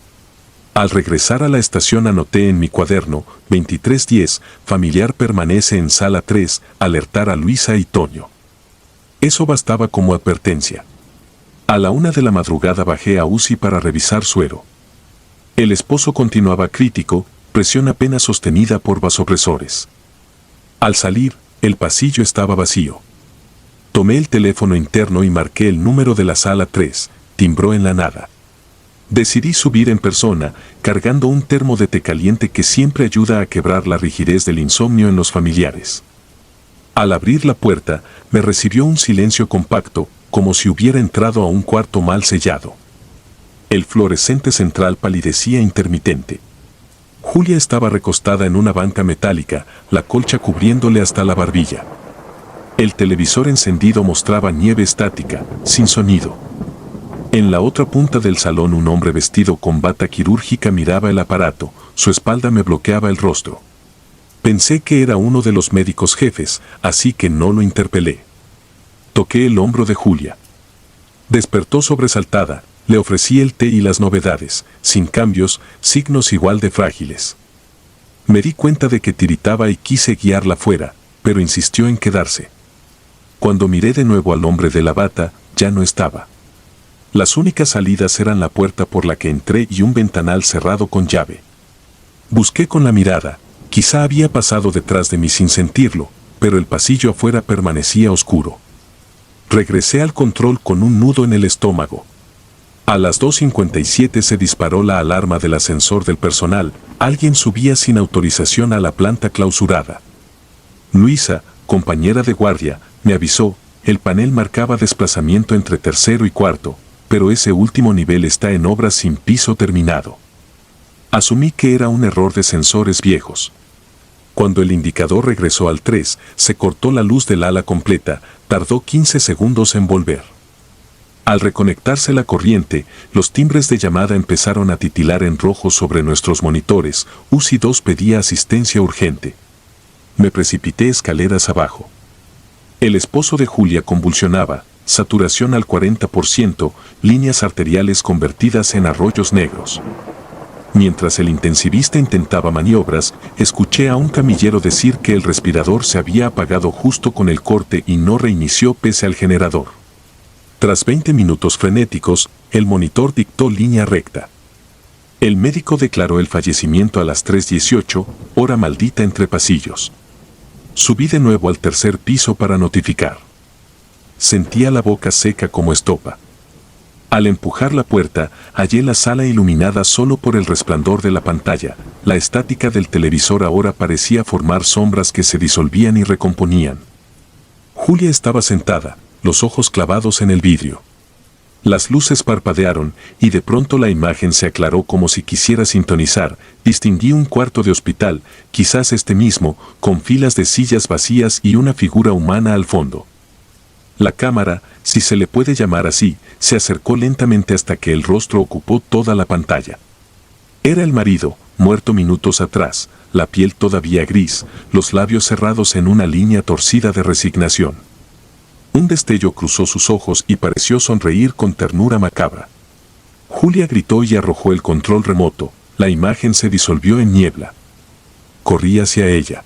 Al regresar a la estación anoté en mi cuaderno, 23:10, familiar permanece en sala 3, alertar a Luisa y Toño. Eso bastaba como advertencia. A la 1 de la madrugada bajé a UCI para revisar suero. El esposo continuaba crítico, presión apenas sostenida por vasopresores. Al salir, el pasillo estaba vacío. Tomé el teléfono interno y marqué el número de la sala 3, timbró en la nada. Decidí subir en persona, cargando un termo de té caliente que siempre ayuda a quebrar la rigidez del insomnio en los familiares. Al abrir la puerta, me recibió un silencio compacto, como si hubiera entrado a un cuarto mal sellado. El fluorescente central palidecía intermitente. Julia estaba recostada en una banca metálica, la colcha cubriéndole hasta la barbilla. El televisor encendido mostraba nieve estática, sin sonido. En la otra punta del salón un hombre vestido con bata quirúrgica miraba el aparato, su espalda me bloqueaba el rostro. Pensé que era uno de los médicos jefes, así que no lo interpelé. Toqué el hombro de Julia. Despertó sobresaltada, le ofrecí el té y las novedades, sin cambios, signos igual de frágiles. Me di cuenta de que tiritaba y quise guiarla fuera, pero insistió en quedarse. Cuando miré de nuevo al hombre de la bata, ya no estaba. Las únicas salidas eran la puerta por la que entré y un ventanal cerrado con llave. Busqué con la mirada, quizá había pasado detrás de mí sin sentirlo, pero el pasillo afuera permanecía oscuro. Regresé al control con un nudo en el estómago. A las 2:57 se disparó la alarma del ascensor del personal, Alguien subía sin autorización a la planta clausurada. Luisa, compañera de guardia, me avisó, el panel marcaba desplazamiento entre tercero y cuarto, pero ese último nivel está en obras sin piso terminado. Asumí que era un error de sensores viejos. Cuando el indicador regresó al 3, se cortó la luz del ala completa, tardó 15 segundos en volver. Al reconectarse la corriente, los timbres de llamada empezaron a titilar en rojo sobre nuestros monitores. UCI 2 pedía asistencia urgente. Me precipité escaleras abajo. El esposo de Julia convulsionaba, saturación al 40%, líneas arteriales convertidas en arroyos negros. Mientras el intensivista intentaba maniobras, escuché a un camillero decir que el respirador se había apagado justo con el corte y no reinició pese al generador. Tras 20 minutos frenéticos, el monitor dictó línea recta. El médico declaró el fallecimiento a las 3:18, hora maldita entre pasillos. Subí de nuevo al tercer piso para notificar. Sentía la boca seca como estopa. Al empujar la puerta, hallé la sala iluminada solo por el resplandor de la pantalla. La estática del televisor ahora parecía formar sombras que se disolvían y recomponían. Julia estaba sentada, los ojos clavados en el vidrio. Las luces parpadearon y de pronto la imagen se aclaró como si quisiera sintonizar. Distinguí un cuarto de hospital, quizás este mismo, con filas de sillas vacías y una figura humana al fondo. La cámara, si se le puede llamar así, se acercó lentamente hasta que el rostro ocupó toda la pantalla. Era el marido, muerto minutos atrás, la piel todavía gris, los labios cerrados en una línea torcida de resignación. Un destello cruzó sus ojos y pareció sonreír con ternura macabra. Julia gritó y arrojó el control remoto. La imagen se disolvió en niebla. Corrí hacia ella.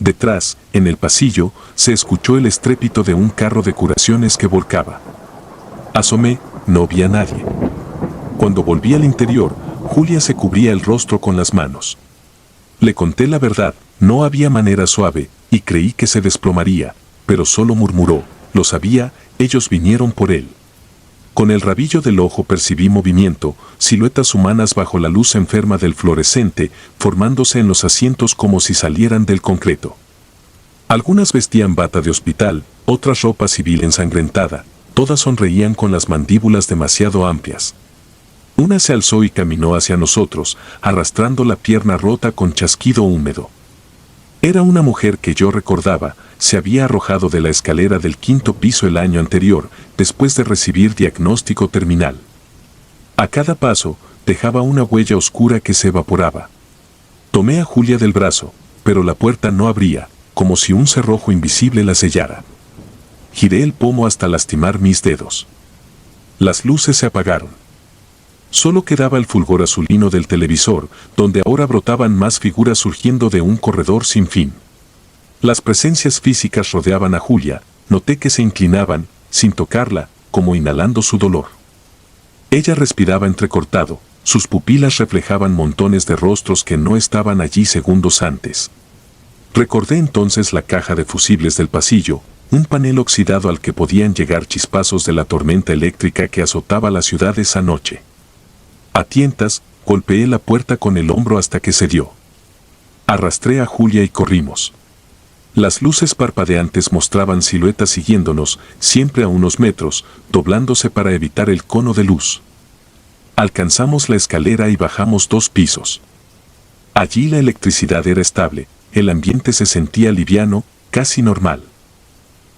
Detrás, en el pasillo, se escuchó el estrépito de un carro de curaciones que volcaba. Asomé, no vi a nadie. Cuando volví al interior, Julia se cubría el rostro con las manos. Le conté la verdad, no había manera suave, y creí que se desplomaría, pero solo murmuró, lo sabía, ellos vinieron por él. Con el rabillo del ojo percibí movimiento, siluetas humanas bajo la luz enferma del fluorescente, formándose en los asientos como si salieran del concreto. Algunas vestían bata de hospital, otras ropa civil ensangrentada, todas sonreían con las mandíbulas demasiado amplias. Una se alzó y caminó hacia nosotros, arrastrando la pierna rota con chasquido húmedo. Era una mujer que yo recordaba, se había arrojado de la escalera del 5º piso el año anterior, después de recibir diagnóstico terminal. A cada paso, dejaba una huella oscura que se evaporaba. Tomé a Julia del brazo, pero la puerta no abría, como si un cerrojo invisible la sellara. Giré el pomo hasta lastimar mis dedos. Las luces se apagaron. Solo quedaba el fulgor azulino del televisor, donde ahora brotaban más figuras surgiendo de un corredor sin fin. Las presencias físicas rodeaban a Julia, noté que se inclinaban, sin tocarla, como inhalando su dolor. Ella respiraba entrecortado, sus pupilas reflejaban montones de rostros que no estaban allí segundos antes. Recordé entonces la caja de fusibles del pasillo, un panel oxidado al que podían llegar chispazos de la tormenta eléctrica que azotaba la ciudad esa noche. A tientas, golpeé la puerta con el hombro hasta que cedió. Arrastré a Julia y corrimos. Las luces parpadeantes mostraban siluetas siguiéndonos, siempre a unos metros, doblándose para evitar el cono de luz. Alcanzamos la escalera y bajamos 2 pisos. Allí la electricidad era estable, el ambiente se sentía liviano, casi normal.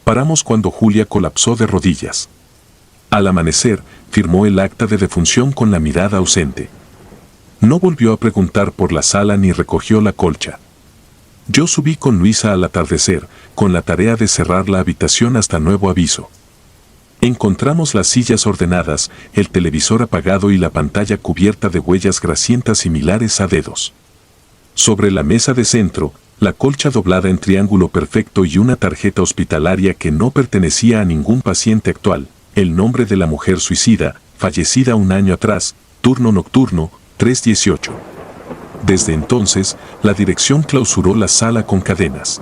Paramos cuando Julia colapsó de rodillas. Al amanecer, firmó el acta de defunción con la mirada ausente. No volvió a preguntar por la sala ni recogió la colcha. Yo subí con Luisa al atardecer, con la tarea de cerrar la habitación hasta nuevo aviso. Encontramos las sillas ordenadas, el televisor apagado y la pantalla cubierta de huellas grasientas similares a dedos. Sobre la mesa de centro, la colcha doblada en triángulo perfecto y una tarjeta hospitalaria que no pertenecía a ningún paciente actual, el nombre de la mujer suicida, fallecida un año atrás, turno nocturno, 3:18. Desde entonces, la dirección clausuró la sala con cadenas.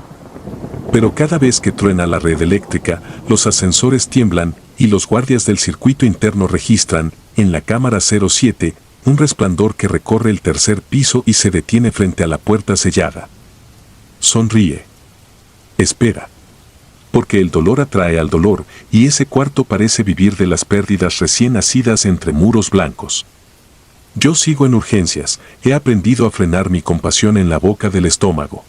Pero cada vez que truena la red eléctrica, los ascensores tiemblan y los guardias del circuito interno registran, en la cámara 07, un resplandor que recorre el tercer piso y se detiene frente a la puerta sellada. Sonríe. Espera. Porque el dolor atrae al dolor, y ese cuarto parece vivir de las pérdidas recién nacidas entre muros blancos. Yo sigo en urgencias, he aprendido a frenar mi compasión en la boca del estómago.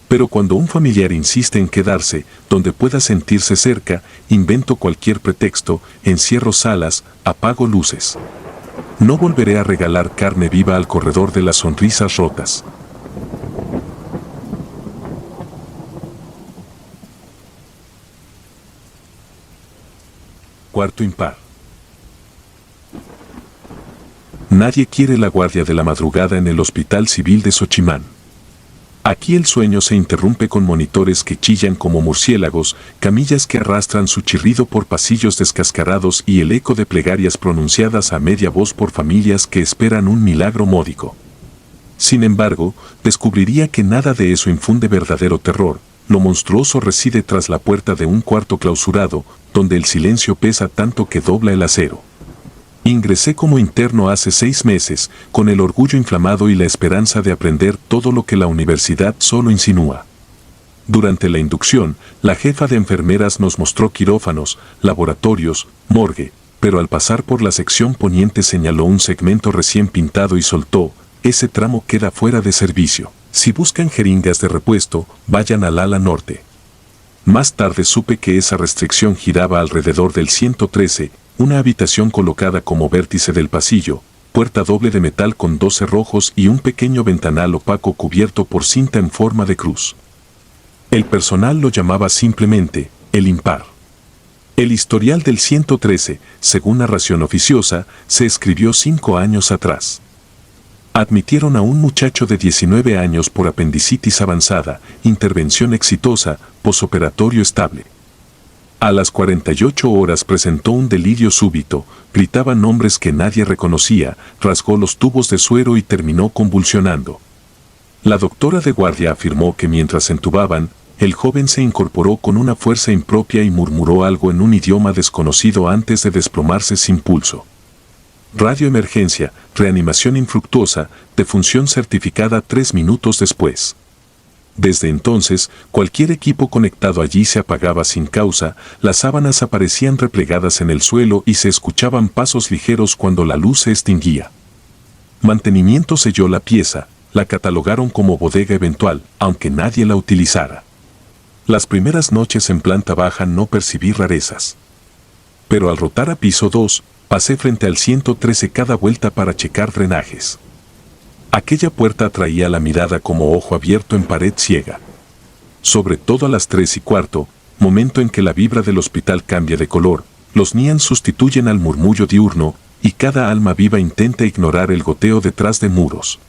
Pero cuando un familiar insiste en quedarse, donde pueda sentirse cerca, invento cualquier pretexto, encierro salas, apago luces. No volveré a regalar carne viva al corredor de las sonrisas rotas. Cuarto impar. Nadie quiere la guardia de la madrugada en el Hospital Civil de Xochimán. Aquí el sueño se interrumpe con monitores que chillan como murciélagos, camillas que arrastran su chirrido por pasillos descascarados y el eco de plegarias pronunciadas a media voz por familias que esperan un milagro módico. Sin embargo, descubriría que nada de eso infunde verdadero terror. Lo monstruoso reside tras la puerta de un cuarto clausurado, donde el silencio pesa tanto que dobla el acero. Ingresé como interno hace 6 meses, con el orgullo inflamado y la esperanza de aprender todo lo que la universidad solo insinúa. Durante la inducción, la jefa de enfermeras nos mostró quirófanos, laboratorios, morgue, pero al pasar por la sección poniente señaló un segmento recién pintado y soltó: ese tramo queda fuera de servicio. Si buscan jeringas de repuesto, vayan al ala norte. Más tarde supe que esa restricción giraba alrededor del 113, una habitación colocada como vértice del pasillo, puerta doble de metal con 2 cerrojos y un pequeño ventanal opaco cubierto por cinta en forma de cruz. El personal lo llamaba simplemente el impar. El historial del 113, según narración oficiosa, se escribió 5 años atrás. Admitieron a un muchacho de 19 años por apendicitis avanzada, intervención exitosa, posoperatorio estable. A las 48 horas presentó un delirio súbito, gritaba nombres que nadie reconocía, rasgó los tubos de suero y terminó convulsionando. La doctora de guardia afirmó que mientras entubaban, el joven se incorporó con una fuerza impropia y murmuró algo en un idioma desconocido antes de desplomarse sin pulso. Radioemergencia, reanimación infructuosa, defunción certificada 3 minutos después. Desde entonces, cualquier equipo conectado allí se apagaba sin causa, las sábanas aparecían replegadas en el suelo y se escuchaban pasos ligeros cuando la luz se extinguía. Mantenimiento selló la pieza, la catalogaron como bodega eventual, aunque nadie la utilizara. Las primeras noches en planta baja no percibí rarezas. Pero al rotar a piso 2, pasé frente al 113 cada vuelta para checar drenajes. Aquella puerta atraía la mirada como ojo abierto en pared ciega. Sobre todo a las 3:15, momento en que la vibra del hospital cambia de color, los nían sustituyen al murmullo diurno, y cada alma viva intenta ignorar el goteo detrás de muros.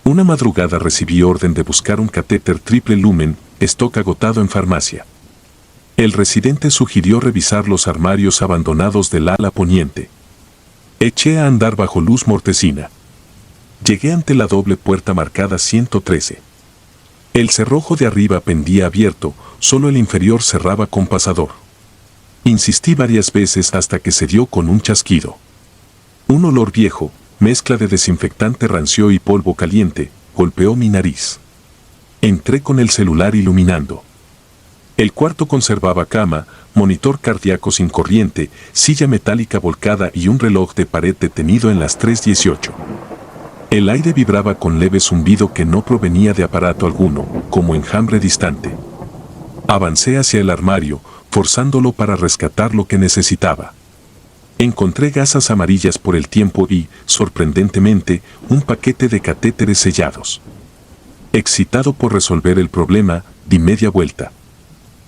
Una madrugada recibí orden de buscar un catéter triple lumen, stock agotado en farmacia. El residente sugirió revisar los armarios abandonados del ala poniente. Eché a andar bajo luz mortecina. Llegué ante la doble puerta marcada 113. El cerrojo de arriba pendía abierto, solo el inferior cerraba con pasador. Insistí varias veces hasta que se dio con un chasquido. Un olor viejo, mezcla de desinfectante rancio y polvo caliente, golpeó mi nariz. Entré con el celular iluminando. El cuarto conservaba cama, monitor cardíaco sin corriente, silla metálica volcada y un reloj de pared detenido en las 3:18. El aire vibraba con leve zumbido que no provenía de aparato alguno, como enjambre distante. Avancé hacia el armario, forzándolo para rescatar lo que necesitaba. Encontré gasas amarillas por el tiempo y, sorprendentemente, un paquete de catéteres sellados. Excitado por resolver el problema, di media vuelta.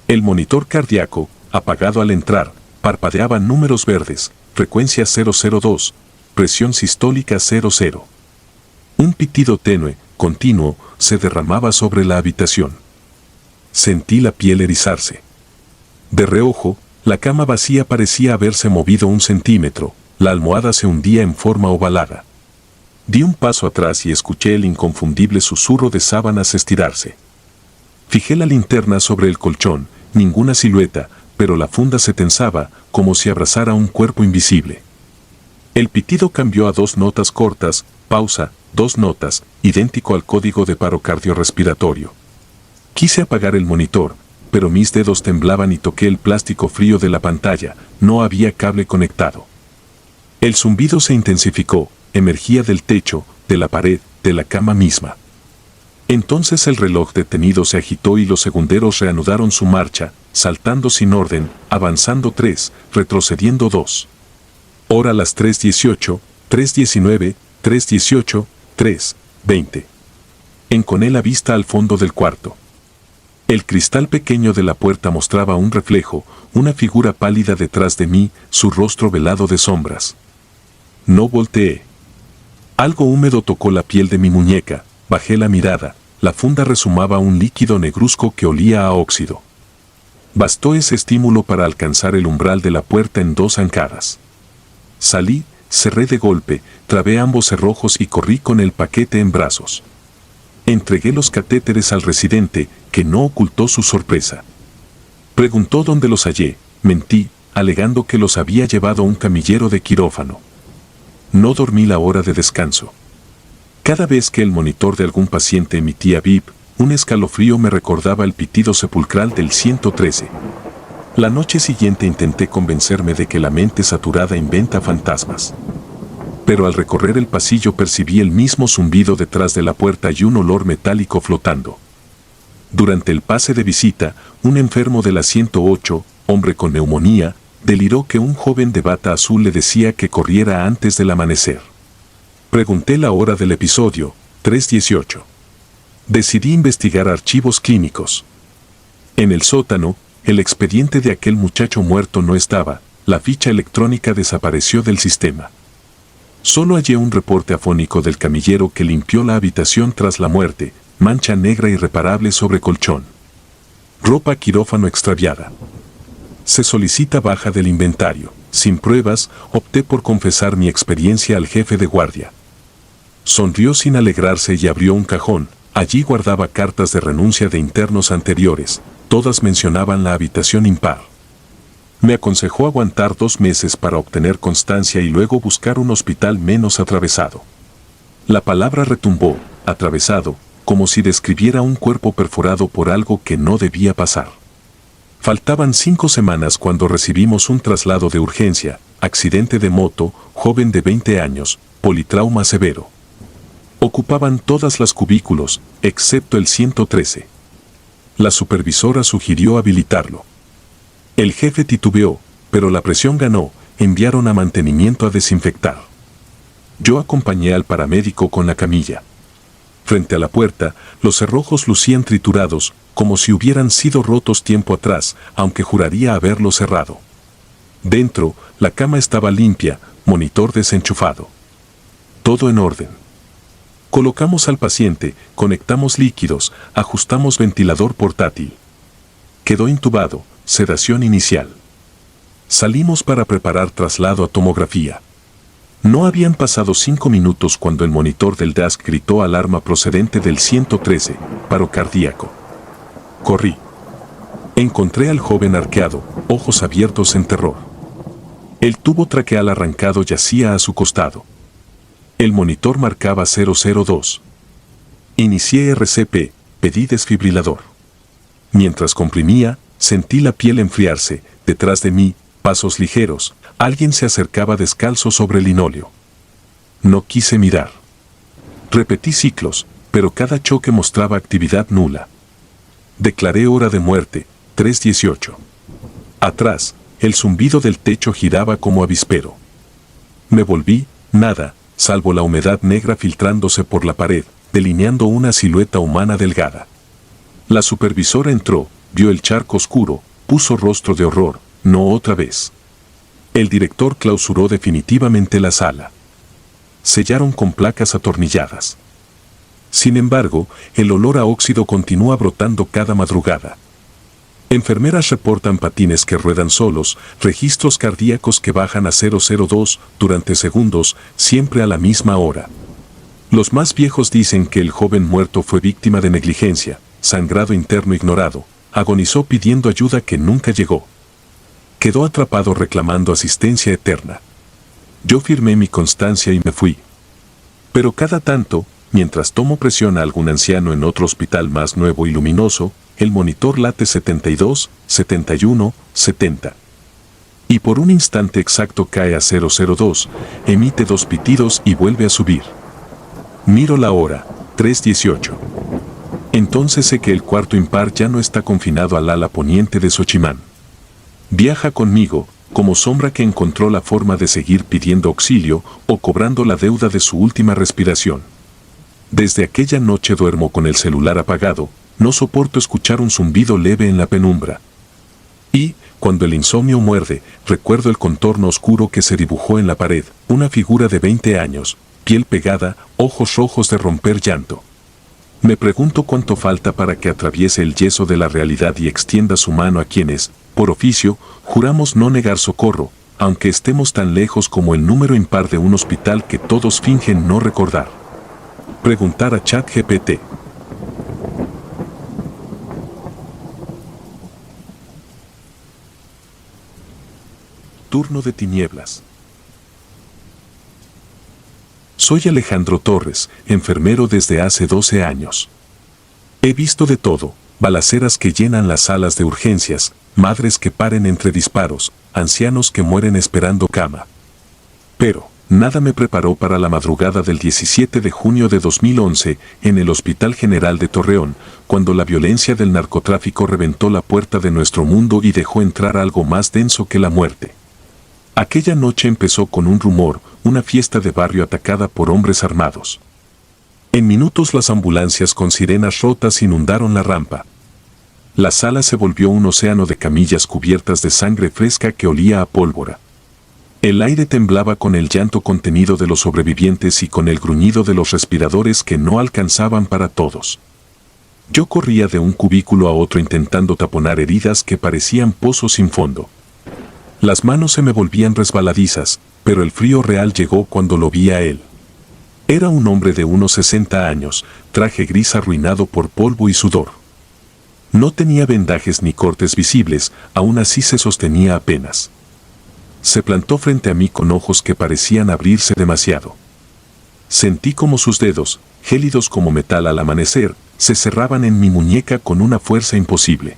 El monitor cardíaco, apagado al entrar, parpadeaba números verdes, frecuencia 002, presión sistólica 00. Un pitido tenue, continuo, se derramaba sobre la habitación. Sentí la piel erizarse. De reojo, la cama vacía parecía haberse movido 1 centímetro, la almohada se hundía en forma ovalada. Di un paso atrás y escuché el inconfundible susurro de sábanas estirarse. Fijé la linterna sobre el colchón, ninguna silueta, pero la funda se tensaba, como si abrazara un cuerpo invisible. El pitido cambió a 2 notas cortas, pausa, 2 notas, idéntico al código de paro cardiorrespiratorio. Quise apagar el monitor, pero mis dedos temblaban y toqué el plástico frío de la pantalla, no había cable conectado. El zumbido se intensificó, emergía del techo, de la pared, de la cama misma. Entonces el reloj detenido se agitó y los segunderos reanudaron su marcha, saltando sin orden, avanzando 3, retrocediendo 2. Hora las 3:18, 3:19, 3:18, 3:20. Enconé la vista al fondo del cuarto. El cristal pequeño de la puerta mostraba un reflejo, una figura pálida detrás de mí, su rostro velado de sombras. No volteé. Algo húmedo tocó la piel de mi muñeca, bajé la mirada, la funda resumaba un líquido negruzco que olía a óxido. Bastó ese estímulo para alcanzar el umbral de la puerta en 2 zancadas. Salí, cerré de golpe, trabé ambos cerrojos y corrí con el paquete en brazos. Entregué los catéteres al residente, que no ocultó su sorpresa. Preguntó dónde los hallé, mentí, alegando que los había llevado un camillero de quirófano. No dormí la hora de descanso. Cada vez que el monitor de algún paciente emitía bip, un escalofrío me recordaba el pitido sepulcral del 113. La noche siguiente intenté convencerme de que la mente saturada inventa fantasmas. Pero al recorrer el pasillo percibí el mismo zumbido detrás de la puerta y un olor metálico flotando. Durante el pase de visita, un enfermo de la 108, hombre con neumonía, deliró que un joven de bata azul le decía que corriera antes del amanecer. Pregunté la hora del episodio, 3:18. Decidí investigar archivos clínicos. En el sótano, el expediente de aquel muchacho muerto no estaba, la ficha electrónica desapareció del sistema. Solo hallé un reporte afónico del camillero que limpió la habitación tras la muerte, mancha negra irreparable sobre colchón. Ropa quirófano extraviada. Se solicita baja del inventario. Sin pruebas, opté por confesar mi experiencia al jefe de guardia. Sonrió sin alegrarse y abrió un cajón. Allí guardaba cartas de renuncia de internos anteriores. Todas mencionaban la habitación impar. Me aconsejó aguantar 2 meses para obtener constancia y luego buscar un hospital menos atravesado. La palabra retumbó, atravesado, como si describiera un cuerpo perforado por algo que no debía pasar. Faltaban 5 semanas cuando recibimos un traslado de urgencia, accidente de moto, joven de 20 años, politrauma severo. Ocupaban todas las cubículos, excepto el 113. La supervisora sugirió habilitarlo. El jefe titubeó, pero la presión ganó, enviaron a mantenimiento a desinfectar. Yo acompañé al paramédico con la camilla. Frente a la puerta, los cerrojos lucían triturados, como si hubieran sido rotos tiempo atrás, aunque juraría haberlo cerrado. Dentro, la cama estaba limpia, monitor desenchufado. Todo en orden. Colocamos al paciente, conectamos líquidos, ajustamos ventilador portátil. Quedó intubado, sedación inicial. Salimos para preparar traslado a tomografía. No habían pasado 5 minutos cuando el monitor del desk gritó alarma procedente del 113, paro cardíaco. Corrí. Encontré al joven arqueado, ojos abiertos en terror. El tubo traqueal arrancado yacía a su costado. El monitor marcaba 002. Inicié RCP, pedí desfibrilador. Mientras comprimía, sentí la piel enfriarse, detrás de mí, pasos ligeros, alguien se acercaba descalzo sobre el linóleo. No quise mirar. Repetí ciclos, pero cada choque mostraba actividad nula. Declaré hora de muerte, 3:18. Atrás, el zumbido del techo giraba como avispero. Me volví, nada, salvo la humedad negra filtrándose por la pared, delineando una silueta humana delgada. La supervisora entró, vio el charco oscuro, puso rostro de horror, no otra vez. El director clausuró definitivamente la sala. Sellaron con placas atornilladas. Sin embargo, el olor a óxido continúa brotando cada madrugada. Enfermeras reportan patines que ruedan solos, registros cardíacos que bajan a 002 durante segundos, siempre a la misma hora. Los más viejos dicen que el joven muerto fue víctima de negligencia, sangrado interno ignorado, agonizó pidiendo ayuda que nunca llegó. Quedó atrapado reclamando asistencia eterna. Yo firmé mi constancia y me fui. Pero cada tanto, mientras tomo presión a algún anciano en otro hospital más nuevo y luminoso, el monitor late 72, 71, 70. Y por un instante exacto cae a 002, emite 2 pitidos y vuelve a subir. Miro la hora, 3:18. Entonces sé que el cuarto impar ya no está confinado al ala poniente de Xochimán. Viaja conmigo, como sombra que encontró la forma de seguir pidiendo auxilio o cobrando la deuda de su última respiración. Desde aquella noche duermo con el celular apagado, no soporto escuchar un zumbido leve en la penumbra. Y, cuando el insomnio muerde, recuerdo el contorno oscuro que se dibujó en la pared, una figura de 20 años, piel pegada, ojos rojos de romper llanto. Me pregunto cuánto falta para que atraviese el yeso de la realidad y extienda su mano a quienes, por oficio, juramos no negar socorro, aunque estemos tan lejos como el número impar de un hospital que todos fingen no recordar. Preguntar a ChatGPT. Turno de tinieblas. Soy Alejandro Torres, enfermero desde hace 12 años. He visto de todo, balaceras que llenan las salas de urgencias, madres que paren entre disparos, ancianos que mueren esperando cama. Pero, nada me preparó para la madrugada del 17 de junio de 2011, en el Hospital General de Torreón, cuando la violencia del narcotráfico reventó la puerta de nuestro mundo y dejó entrar algo más denso que la muerte. Aquella noche empezó con un rumor, una fiesta de barrio atacada por hombres armados. En minutos las ambulancias con sirenas rotas inundaron la rampa. La sala se volvió un océano de camillas cubiertas de sangre fresca que olía a pólvora. El aire temblaba con el llanto contenido de los sobrevivientes y con el gruñido de los respiradores que no alcanzaban para todos. Yo corría de un cubículo a otro intentando taponar heridas que parecían pozos sin fondo. Las manos se me volvían resbaladizas, pero el frío real llegó cuando lo vi a él. Era un hombre de unos 60 años, traje gris arruinado por polvo y sudor. No tenía vendajes ni cortes visibles, aún así se sostenía apenas. Se plantó frente a mí con ojos que parecían abrirse demasiado. Sentí como sus dedos, gélidos como metal al amanecer, se cerraban en mi muñeca con una fuerza imposible.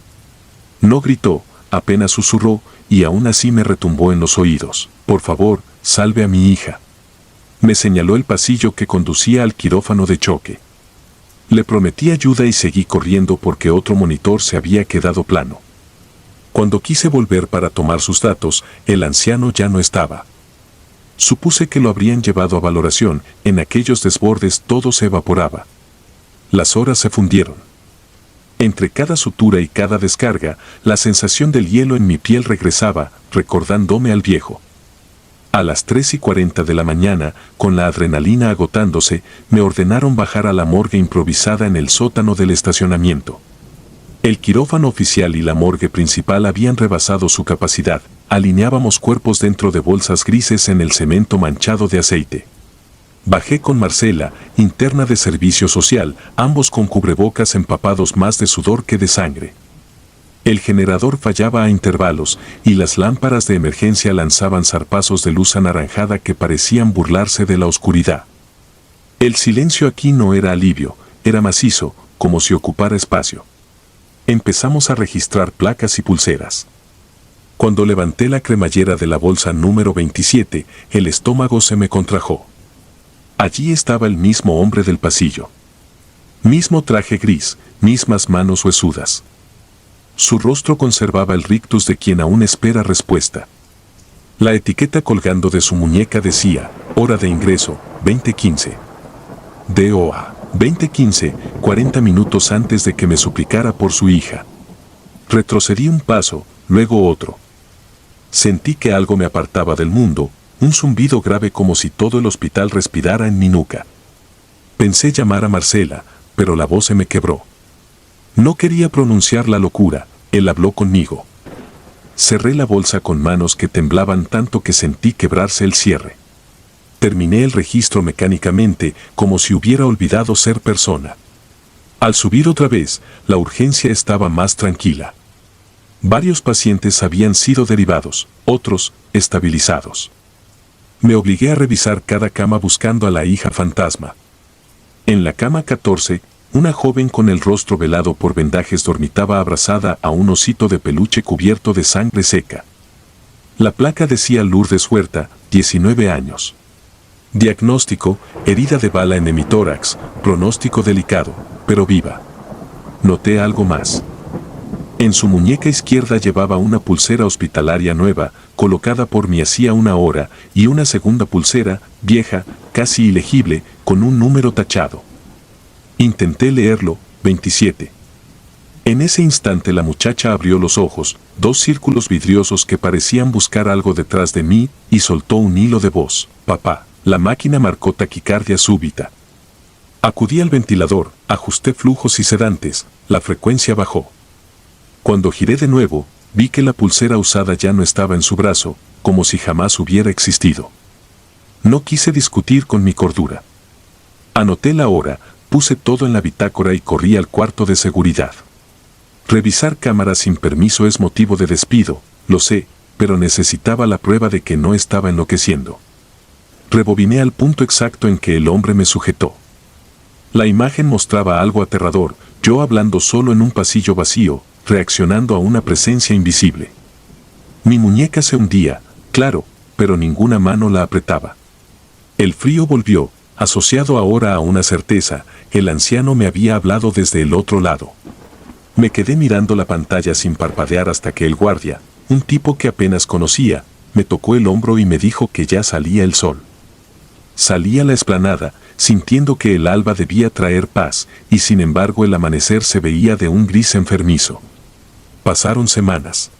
No gritó, apenas susurró, y aún así me retumbó en los oídos. Por favor, salve a mi hija. Me señaló el pasillo que conducía al quirófano de choque. Le prometí ayuda y seguí corriendo porque otro monitor se había quedado plano. Cuando quise volver para tomar sus datos, el anciano ya no estaba. Supuse que lo habrían llevado a valoración, en aquellos desbordes todo se evaporaba. Las horas se fundieron. Entre cada sutura y cada descarga, la sensación del hielo en mi piel regresaba, recordándome al viejo. A las 3:40 de la mañana, con la adrenalina agotándose, me ordenaron bajar a la morgue improvisada en el sótano del estacionamiento. El quirófano oficial y la morgue principal habían rebasado su capacidad, alineábamos cuerpos dentro de bolsas grises en el cemento manchado de aceite. Bajé con Marcela, interna de servicio social, ambos con cubrebocas empapados más de sudor que de sangre. El generador fallaba a intervalos y las lámparas de emergencia lanzaban zarpazos de luz anaranjada que parecían burlarse de la oscuridad. El silencio aquí no era alivio, era macizo, como si ocupara espacio. Empezamos a registrar placas y pulseras. Cuando levanté la cremallera de la bolsa número 27, el estómago se me contrajo. Allí estaba el mismo hombre del pasillo. Mismo traje gris, mismas manos huesudas. Su rostro conservaba el rictus de quien aún espera respuesta. La etiqueta colgando de su muñeca decía, hora de ingreso, 20:15. DOA, 20:15, 40 minutos antes de que me suplicara por su hija. Retrocedí un paso, luego otro. Sentí que algo me apartaba del mundo, un zumbido grave como si todo el hospital respirara en mi nuca. Pensé llamar a Marcela, pero la voz se me quebró. No quería pronunciar la locura, él habló conmigo. Cerré la bolsa con manos que temblaban tanto que sentí quebrarse el cierre. Terminé el registro mecánicamente, como si hubiera olvidado ser persona. Al subir otra vez, la urgencia estaba más tranquila. Varios pacientes habían sido derivados, otros, estabilizados. Me obligué a revisar cada cama buscando a la hija fantasma. En la cama 14, una joven con el rostro velado por vendajes dormitaba abrazada a un osito de peluche cubierto de sangre seca. La placa decía Lourdes Huerta, 19 años. Diagnóstico, herida de bala en hemitórax, pronóstico delicado, pero viva. Noté algo más. En su muñeca izquierda llevaba una pulsera hospitalaria nueva, colocada por mí hacía una hora, y una segunda pulsera, vieja, casi ilegible, con un número tachado. Intenté leerlo, 27. En ese instante la muchacha abrió los ojos, dos círculos vidriosos que parecían buscar algo detrás de mí, y soltó un hilo de voz. Papá. La máquina marcó taquicardia súbita. Acudí al ventilador, ajusté flujos y sedantes, la frecuencia bajó. Cuando giré de nuevo, vi que la pulsera usada ya no estaba en su brazo, como si jamás hubiera existido. No quise discutir con mi cordura. Anoté la hora, puse todo en la bitácora y corrí al cuarto de seguridad. Revisar cámaras sin permiso es motivo de despido, lo sé, pero necesitaba la prueba de que no estaba enloqueciendo. Rebobiné al punto exacto en que el hombre me sujetó. La imagen mostraba algo aterrador, yo hablando solo en un pasillo vacío, reaccionando a una presencia invisible. Mi muñeca se hundía, claro, pero ninguna mano la apretaba. El frío volvió, asociado ahora a una certeza, el anciano me había hablado desde el otro lado. Me quedé mirando la pantalla sin parpadear hasta que el guardia, un tipo que apenas conocía, me tocó el hombro y me dijo que ya salía el sol. Salí a la explanada, sintiendo que el alba debía traer paz, y sin embargo el amanecer se veía de un gris enfermizo. Pasaron semanas.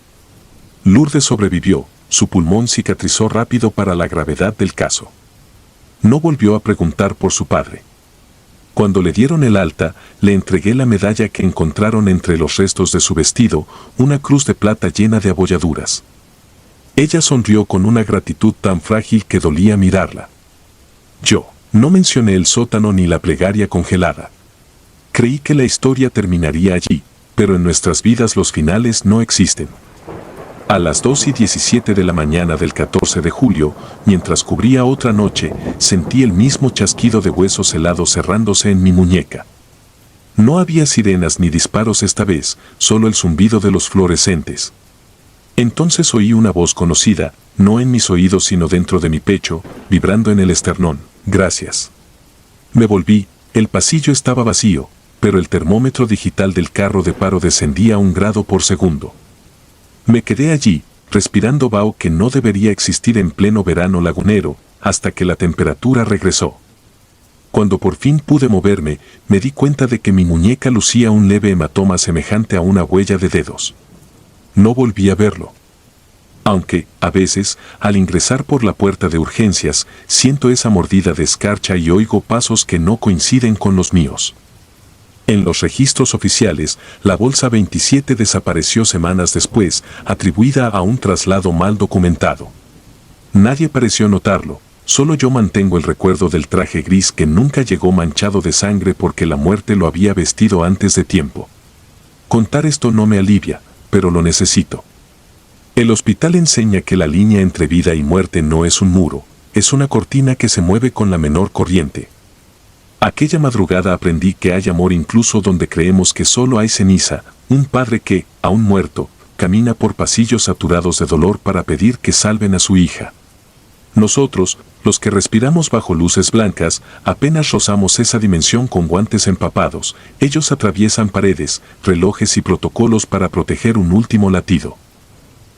Lourdes sobrevivió, su pulmón cicatrizó rápido para la gravedad del caso. No volvió a preguntar por su padre. Cuando le dieron el alta, le entregué la medalla que encontraron entre los restos de su vestido, una cruz de plata llena de abolladuras. Ella sonrió con una gratitud tan frágil que dolía mirarla. Yo no mencioné el sótano ni la plegaria congelada. Creí que la historia terminaría allí, pero en nuestras vidas los finales no existen. A las 2:17 de la mañana del 14 de julio, mientras cubría otra noche, sentí el mismo chasquido de huesos helados cerrándose en mi muñeca. No había sirenas ni disparos esta vez, solo el zumbido de los fluorescentes. Entonces oí una voz conocida, no en mis oídos sino dentro de mi pecho, vibrando en el esternón. Gracias. Me volví, el pasillo estaba vacío, pero el termómetro digital del carro de paro descendía 1 grado por segundo. Me quedé allí, respirando vaho que no debería existir en pleno verano lagunero, hasta que la temperatura regresó. Cuando por fin pude moverme, me di cuenta de que mi muñeca lucía un leve hematoma semejante a una huella de dedos. No volví a verlo. Aunque, a veces, al ingresar por la puerta de urgencias, siento esa mordida de escarcha y oigo pasos que no coinciden con los míos. En los registros oficiales, la bolsa 27 desapareció semanas después, atribuida a un traslado mal documentado. Nadie pareció notarlo, solo yo mantengo el recuerdo del traje gris que nunca llegó manchado de sangre porque la muerte lo había vestido antes de tiempo. Contar esto no me alivia, pero lo necesito. El hospital enseña que la línea entre vida y muerte no es un muro, es una cortina que se mueve con la menor corriente. Aquella madrugada aprendí que hay amor incluso donde creemos que solo hay ceniza, un padre que, aún muerto, camina por pasillos saturados de dolor para pedir que salven a su hija. Nosotros, los que respiramos bajo luces blancas, apenas rozamos esa dimensión con guantes empapados, ellos atraviesan paredes, relojes y protocolos para proteger un último latido.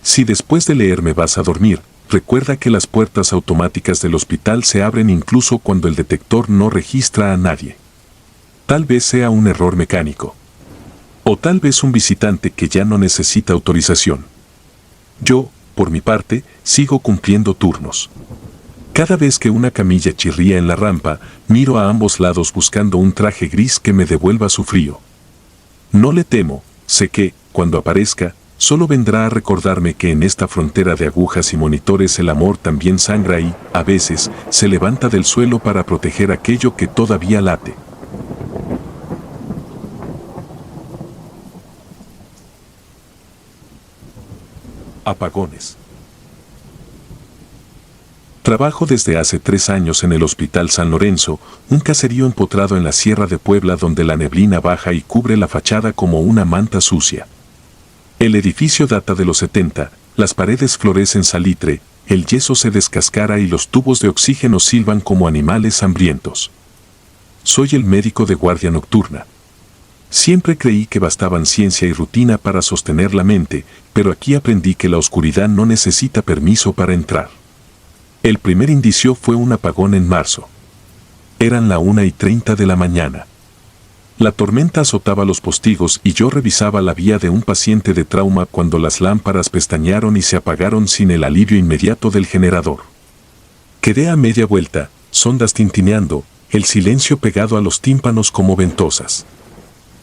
Si después de leerme vas a dormir, recuerda que las puertas automáticas del hospital se abren incluso cuando el detector no registra a nadie. Tal vez sea un error mecánico. O tal vez un visitante que ya no necesita autorización. Yo, por mi parte, sigo cumpliendo turnos. Cada vez que una camilla chirría en la rampa, miro a ambos lados buscando un traje gris que me devuelva su frío. No le temo, sé que, cuando aparezca, solo vendrá a recordarme que en esta frontera de agujas y monitores el amor también sangra y, a veces, se levanta del suelo para proteger aquello que todavía late. Apagones. Trabajo desde hace 3 años en el Hospital San Lorenzo, un caserío empotrado en la Sierra de Puebla donde la neblina baja y cubre la fachada como una manta sucia. El edificio data de los 70, las paredes florecen salitre, el yeso se descascara y los tubos de oxígeno silban como animales hambrientos. Soy el médico de guardia nocturna. Siempre creí que bastaban ciencia y rutina para sostener la mente, pero aquí aprendí que la oscuridad no necesita permiso para entrar. El primer indicio fue un apagón en marzo. Eran la 1:30 de la mañana. La tormenta azotaba los postigos y yo revisaba la vía de un paciente de trauma cuando las lámparas pestañearon y se apagaron sin el alivio inmediato del generador. Quedé a media vuelta, sondas tintineando, el silencio pegado a los tímpanos como ventosas.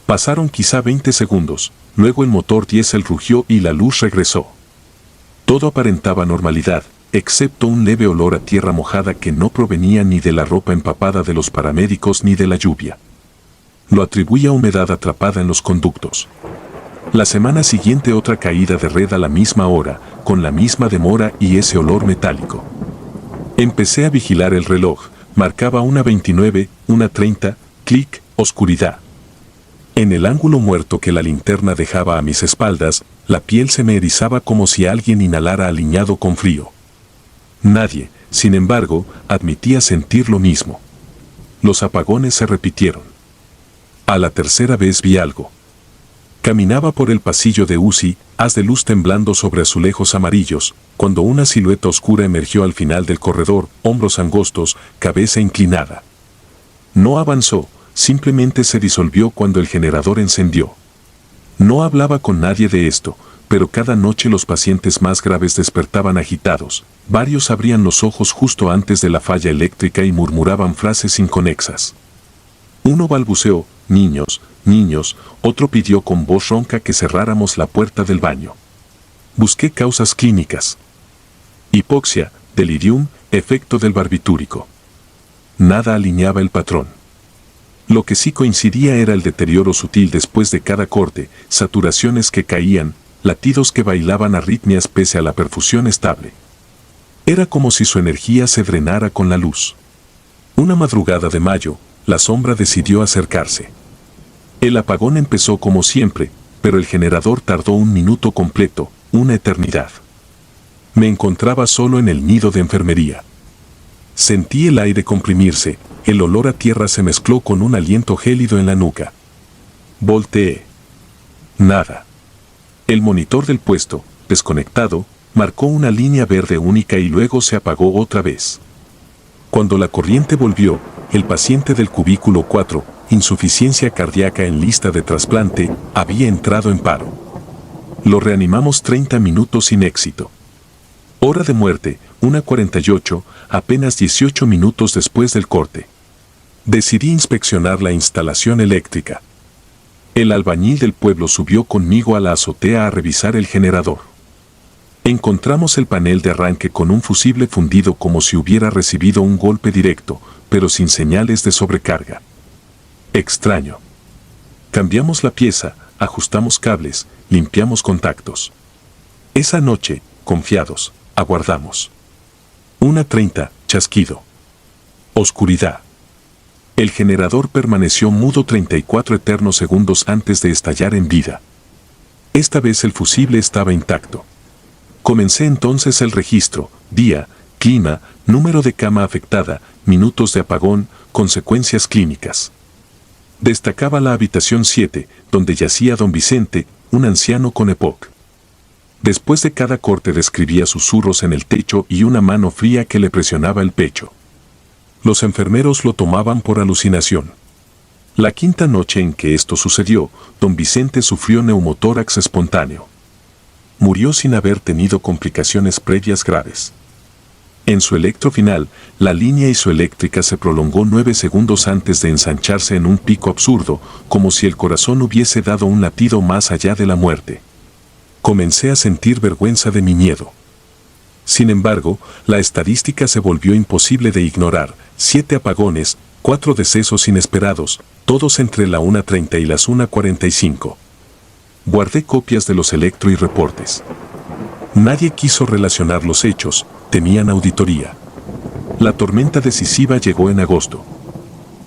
Pasaron quizá 20 segundos, luego el motor diésel rugió y la luz regresó. Todo aparentaba normalidad, excepto un leve olor a tierra mojada que no provenía ni de la ropa empapada de los paramédicos ni de la lluvia. Lo atribuía a humedad atrapada en los conductos. La semana siguiente otra caída de red a la misma hora, con la misma demora y ese olor metálico. Empecé a vigilar el reloj, marcaba 1:29, 1:30, clic, oscuridad. En el ángulo muerto que la linterna dejaba a mis espaldas, la piel se me erizaba como si alguien inhalara aliñado con frío. Nadie, sin embargo, admitía sentir lo mismo. Los apagones se repitieron. A la tercera vez vi algo. Caminaba por el pasillo de UCI, haz de luz temblando sobre azulejos amarillos, cuando una silueta oscura emergió al final del corredor, hombros angostos, cabeza inclinada. No avanzó, simplemente se disolvió cuando el generador encendió. No hablaba con nadie de esto, pero cada noche los pacientes más graves despertaban agitados. Varios abrían los ojos justo antes de la falla eléctrica y murmuraban frases inconexas. Uno balbuceó, niños, niños, otro pidió con voz ronca que cerráramos la puerta del baño. Busqué causas clínicas. Hipoxia, delirium, efecto del barbitúrico. Nada alineaba el patrón. Lo que sí coincidía era el deterioro sutil después de cada corte, saturaciones que caían, latidos que bailaban arritmias pese a la perfusión estable. Era como si su energía se drenara con la luz. Una madrugada de mayo, la sombra decidió acercarse. El apagón empezó como siempre, pero el generador tardó 1 minuto completo, una eternidad. Me encontraba solo en el nido de enfermería. Sentí el aire comprimirse, el olor a tierra se mezcló con un aliento gélido en la nuca. Volteé. Nada. El monitor del puesto, desconectado, marcó una línea verde única y luego se apagó otra vez. Cuando la corriente volvió, el paciente del cubículo 4, insuficiencia cardíaca en lista de trasplante, había entrado en paro. Lo reanimamos 30 minutos sin éxito. Hora de muerte, 1:48, apenas 18 minutos después del corte. Decidí inspeccionar la instalación eléctrica. El albañil del pueblo subió conmigo a la azotea a revisar el generador. Encontramos el panel de arranque con un fusible fundido como si hubiera recibido un golpe directo, pero sin señales de sobrecarga. Extraño. Cambiamos la pieza, ajustamos cables, limpiamos contactos. Esa noche, confiados, aguardamos. 1:30, chasquido. Oscuridad. El generador permaneció mudo 34 eternos segundos antes de estallar en vida. Esta vez el fusible estaba intacto. Comencé entonces el registro, día, clima, número de cama afectada, minutos de apagón, consecuencias clínicas. Destacaba la habitación 7, donde yacía don Vicente, un anciano con EPOC. Después de cada corte describía susurros en el techo y una mano fría que le presionaba el pecho. Los enfermeros lo tomaban por alucinación. La quinta noche en que esto sucedió, don Vicente sufrió neumotórax espontáneo. Murió sin haber tenido complicaciones previas graves. En su electro final, la línea isoeléctrica se prolongó 9 segundos antes de ensancharse en un pico absurdo, como si el corazón hubiese dado un latido más allá de la muerte. Comencé a sentir vergüenza de mi miedo. Sin embargo, la estadística se volvió imposible de ignorar: 7 apagones, 4 decesos inesperados, todos entre la 1:30 y las 1:45. Guardé copias de los electro y reportes. Nadie quiso relacionar los hechos, temían auditoría. La tormenta decisiva llegó en agosto.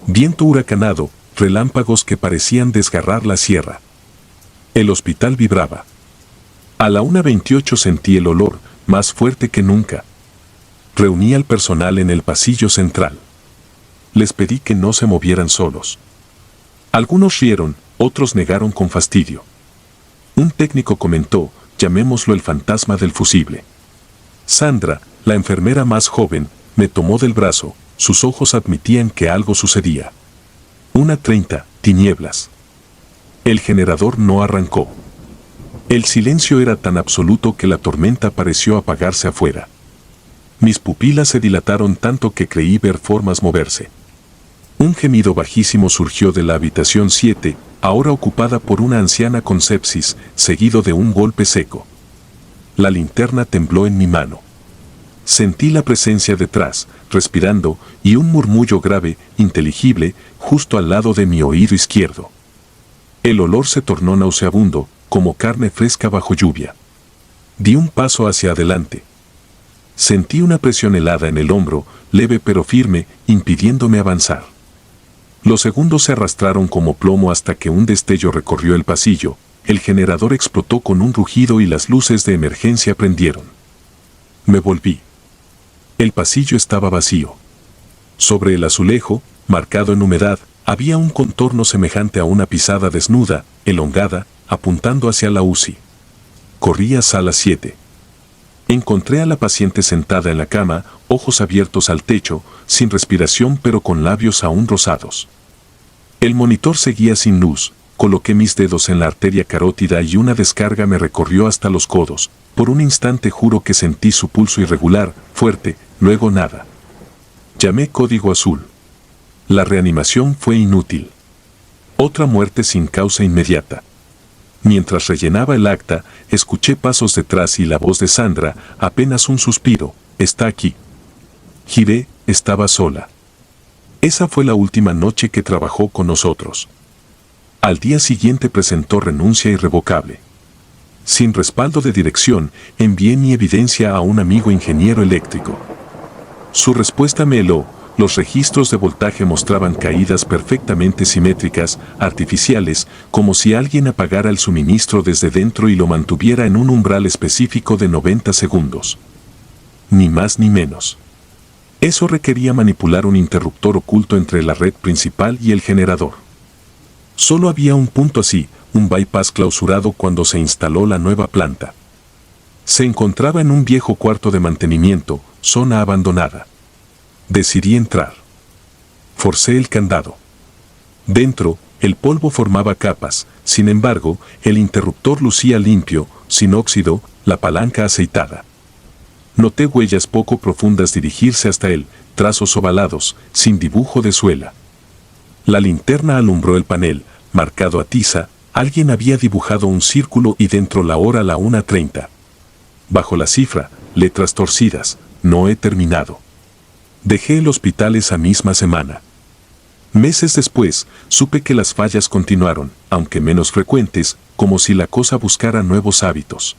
Viento huracanado, relámpagos que parecían desgarrar la sierra. El hospital vibraba. A la 1:28 sentí el olor, más fuerte que nunca. Reuní al personal en el pasillo central. Les pedí que no se movieran solos. Algunos rieron, otros negaron con fastidio. Un técnico comentó, llamémoslo el fantasma del fusible. Sandra, la enfermera más joven, me tomó del brazo, sus ojos admitían que algo sucedía. 1:30, tinieblas. El generador no arrancó. El silencio era tan absoluto que la tormenta pareció apagarse afuera. Mis pupilas se dilataron tanto que creí ver formas moverse. Un gemido bajísimo surgió de la habitación 7, ahora ocupada por una anciana con sepsis, seguido de un golpe seco. La linterna tembló en mi mano. Sentí la presencia detrás, respirando, y un murmullo grave, inteligible, justo al lado de mi oído izquierdo. El olor se tornó nauseabundo, como carne fresca bajo lluvia. Di un paso hacia adelante. Sentí una presión helada en el hombro, leve pero firme, impidiéndome avanzar. Los segundos se arrastraron como plomo hasta que un destello recorrió el pasillo, el generador explotó con un rugido y las luces de emergencia prendieron. Me volví. El pasillo estaba vacío. Sobre el azulejo, marcado en humedad, había un contorno semejante a una pisada desnuda, elongada, apuntando hacia la UCI. Corrí a sala 7. Encontré a la paciente sentada en la cama, ojos abiertos al techo, sin respiración pero con labios aún rosados. El monitor seguía sin luz, coloqué mis dedos en la arteria carótida y una descarga me recorrió hasta los codos. Por un instante juro que sentí su pulso irregular, fuerte, luego nada. Llamé código azul. La reanimación fue inútil. Otra muerte sin causa inmediata. Mientras rellenaba el acta, escuché pasos detrás y la voz de Sandra, apenas un suspiro, está aquí. Giré, estaba sola. Esa fue la última noche que trabajó con nosotros. Al día siguiente presentó renuncia irrevocable. Sin respaldo de dirección, envié mi evidencia a un amigo ingeniero eléctrico. Su respuesta me heló. Los registros de voltaje mostraban caídas perfectamente simétricas, artificiales, como si alguien apagara el suministro desde dentro y lo mantuviera en un umbral específico de 90 segundos. Ni más ni menos. Eso requería manipular un interruptor oculto entre la red principal y el generador. Solo había un punto así, un bypass clausurado cuando se instaló la nueva planta. Se encontraba en un viejo cuarto de mantenimiento, zona abandonada. Decidí entrar. Forcé el candado. Dentro, el polvo formaba capas, sin embargo, el interruptor lucía limpio, sin óxido, la palanca aceitada. Noté huellas poco profundas dirigirse hasta él, trazos ovalados, sin dibujo de suela. La linterna alumbró el panel, marcado a tiza, alguien había dibujado un círculo y dentro la hora la 1:30. Bajo la cifra, letras torcidas, no he terminado. Dejé el hospital esa misma semana. Meses después, supe que las fallas continuaron, aunque menos frecuentes, como si la cosa buscara nuevos hábitos.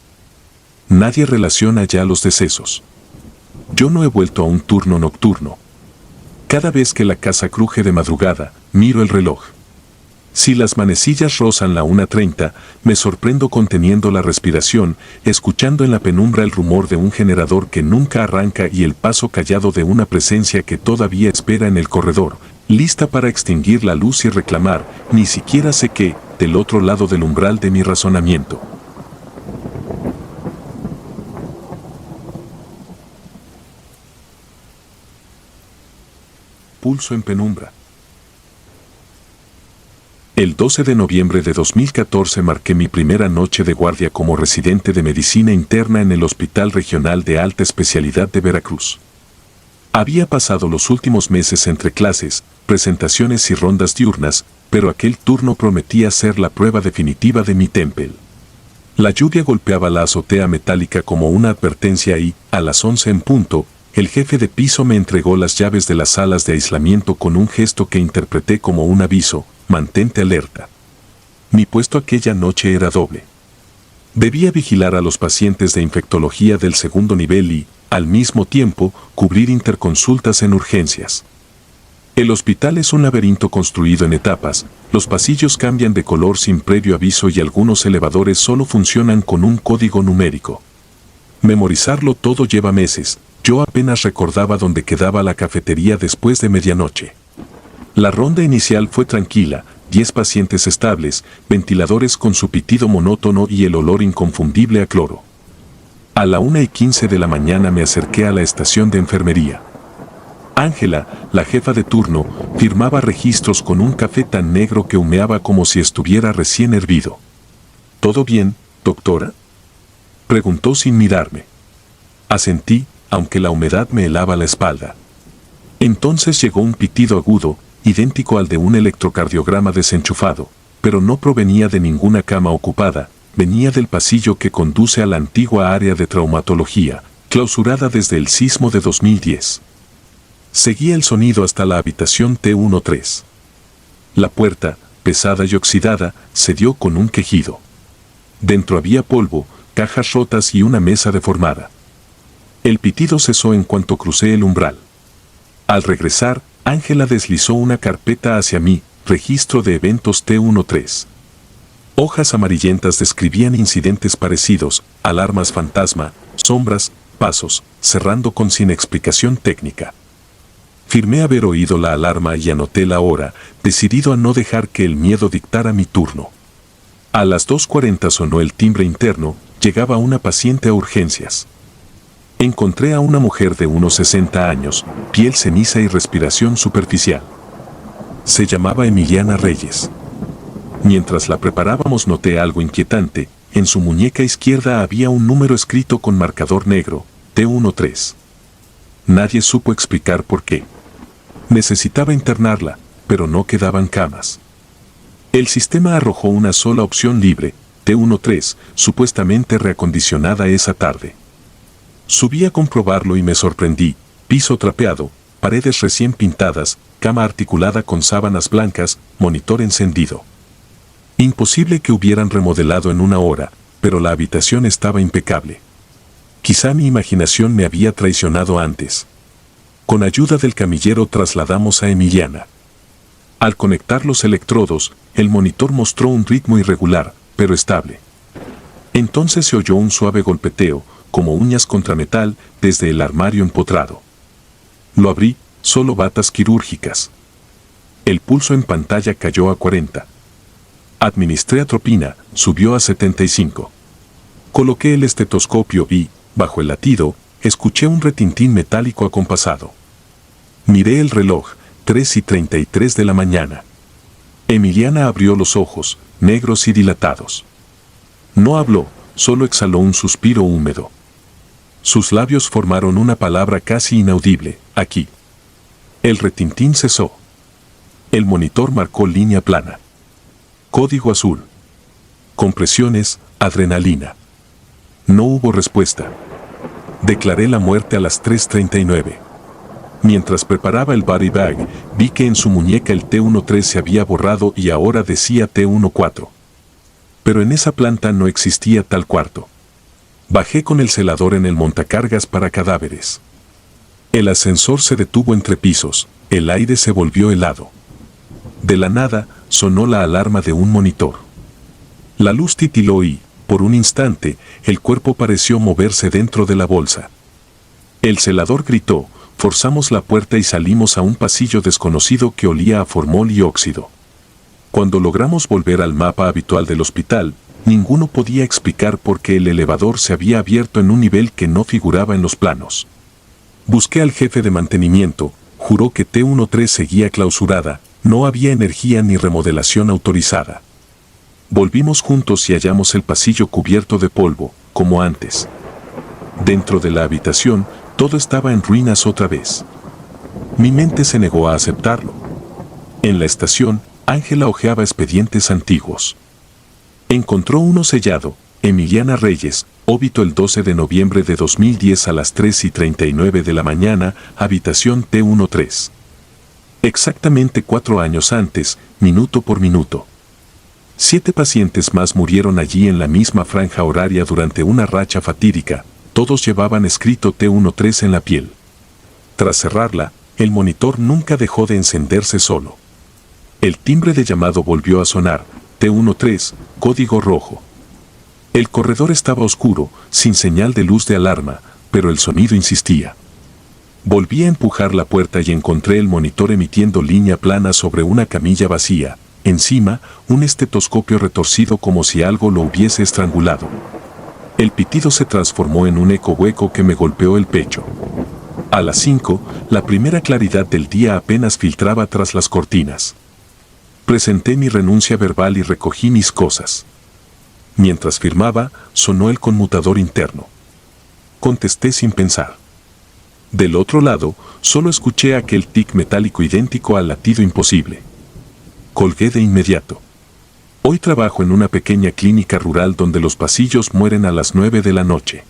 Nadie relaciona ya los decesos. Yo no he vuelto a un turno nocturno. Cada vez que la casa cruje de madrugada, miro el reloj. Si las manecillas rozan la 1:30, me sorprendo conteniendo la respiración, escuchando en la penumbra el rumor de un generador que nunca arranca y el paso callado de una presencia que todavía espera en el corredor, lista para extinguir la luz y reclamar, ni siquiera sé qué, del otro lado del umbral de mi razonamiento. Pulso en penumbra. El 12 de noviembre de 2014 marqué mi primera noche de guardia como residente de medicina interna en el Hospital Regional de Alta Especialidad de Veracruz. Había pasado los últimos meses entre clases, presentaciones y rondas diurnas, pero aquel turno prometía ser la prueba definitiva de mi Tempel. La lluvia golpeaba la azotea metálica como una advertencia y, a las 11 en punto, el jefe de piso me entregó las llaves de las salas de aislamiento con un gesto que interpreté como un aviso: mantente alerta. Mi puesto aquella noche era doble. Debía vigilar a los pacientes de infectología del segundo nivel y, al mismo tiempo, cubrir interconsultas en urgencias. El hospital es un laberinto construido en etapas, los pasillos cambian de color sin previo aviso y algunos elevadores solo funcionan con un código numérico. Memorizarlo todo lleva meses, yo apenas recordaba dónde quedaba la cafetería después de medianoche. La ronda inicial fue tranquila, 10 pacientes estables, ventiladores con su pitido monótono y el olor inconfundible a cloro. A la 1:15 de la mañana me acerqué a la estación de enfermería. Ángela, la jefa de turno, firmaba registros con un café tan negro que humeaba como si estuviera recién hervido. ¿Todo bien, doctora?, preguntó sin mirarme. Asentí, aunque la humedad me helaba la espalda. Entonces llegó un pitido agudo, idéntico al de un electrocardiograma desenchufado, pero no provenía de ninguna cama ocupada, venía del pasillo que conduce a la antigua área de traumatología, clausurada desde el sismo de 2010. Seguía el sonido hasta la habitación T13. La puerta, pesada y oxidada, cedió con un quejido. Dentro había polvo, cajas rotas y una mesa deformada. El pitido cesó en cuanto crucé el umbral. Al regresar, Ángela deslizó una carpeta hacia mí, registro de eventos T13. Hojas amarillentas describían incidentes parecidos, alarmas fantasma, sombras, pasos, cerrando con sin explicación técnica. Firmé haber oído la alarma y anoté la hora, decidido a no dejar que el miedo dictara mi turno. A las 2:40 sonó el timbre interno, llegaba una paciente a urgencias. Encontré a una mujer de unos 60 años, piel ceniza y respiración superficial. Se llamaba Emiliana Reyes. Mientras la preparábamos noté algo inquietante, en su muñeca izquierda había un número escrito con marcador negro, T13. Nadie supo explicar por qué. Necesitaba internarla, pero no quedaban camas. El sistema arrojó una sola opción libre, T13, supuestamente reacondicionada esa tarde. Subí a comprobarlo y me sorprendí, piso trapeado, paredes recién pintadas, cama articulada con sábanas blancas, monitor encendido. Imposible que hubieran remodelado en una hora, pero la habitación estaba impecable. Quizá mi imaginación me había traicionado antes. Con ayuda del camillero trasladamos a Emiliana. Al conectar los electrodos, el monitor mostró un ritmo irregular, pero estable. Entonces se oyó un suave golpeteo, como uñas contra metal, desde el armario empotrado. Lo abrí, solo batas quirúrgicas. El pulso en pantalla cayó a 40. Administré atropina, subió a 75. Coloqué el estetoscopio y, bajo el latido, escuché un retintín metálico acompasado. Miré el reloj, 3:33 de la mañana. Emiliana abrió los ojos, negros y dilatados. No habló, solo exhaló un suspiro húmedo. Sus labios formaron una palabra casi inaudible, aquí. El retintín cesó. El monitor marcó línea plana. Código azul. Compresiones, adrenalina. No hubo respuesta. Declaré la muerte a las 3:39. Mientras preparaba el body bag, vi que en su muñeca el T13 se había borrado y ahora decía T14. Pero en esa planta no existía tal cuarto. Bajé con el celador en el montacargas para cadáveres. El ascensor se detuvo entre pisos, el aire se volvió helado. De la nada, sonó la alarma de un monitor. La luz titiló y, por un instante, el cuerpo pareció moverse dentro de la bolsa. El celador gritó, forzamos la puerta y salimos a un pasillo desconocido que olía a formol y óxido. Cuando logramos volver al mapa habitual del hospital, ninguno podía explicar por qué el elevador se había abierto en un nivel que no figuraba en los planos. Busqué al jefe de mantenimiento, juró que T13 seguía clausurada, no había energía ni remodelación autorizada. Volvimos juntos y hallamos el pasillo cubierto de polvo, como antes. Dentro de la habitación, todo estaba en ruinas otra vez. Mi mente se negó a aceptarlo. En la estación, Ángela hojeaba expedientes antiguos. Encontró uno sellado, Emiliana Reyes, óbito el 12 de noviembre de 2010 a las 3:39 de la mañana, habitación T13. Exactamente 4 años antes, minuto por minuto. 7 pacientes más murieron allí en la misma franja horaria durante una racha fatídica, todos llevaban escrito T13 en la piel. Tras cerrarla, el monitor nunca dejó de encenderse solo. El timbre de llamado volvió a sonar, T13, código rojo. El corredor estaba oscuro, sin señal de luz de alarma, pero el sonido insistía. Volví a empujar la puerta y encontré el monitor emitiendo línea plana sobre una camilla vacía, encima, un estetoscopio retorcido como si algo lo hubiese estrangulado. El pitido se transformó en un eco hueco que me golpeó el pecho. A las 5, la primera claridad del día apenas filtraba tras las cortinas. Presenté mi renuncia verbal y recogí mis cosas. Mientras firmaba, sonó el conmutador interno. Contesté sin pensar. Del otro lado, solo escuché aquel tic metálico idéntico al latido imposible. Colgué de inmediato. Hoy trabajo en una pequeña clínica rural donde los pasillos mueren a las 9 de la noche.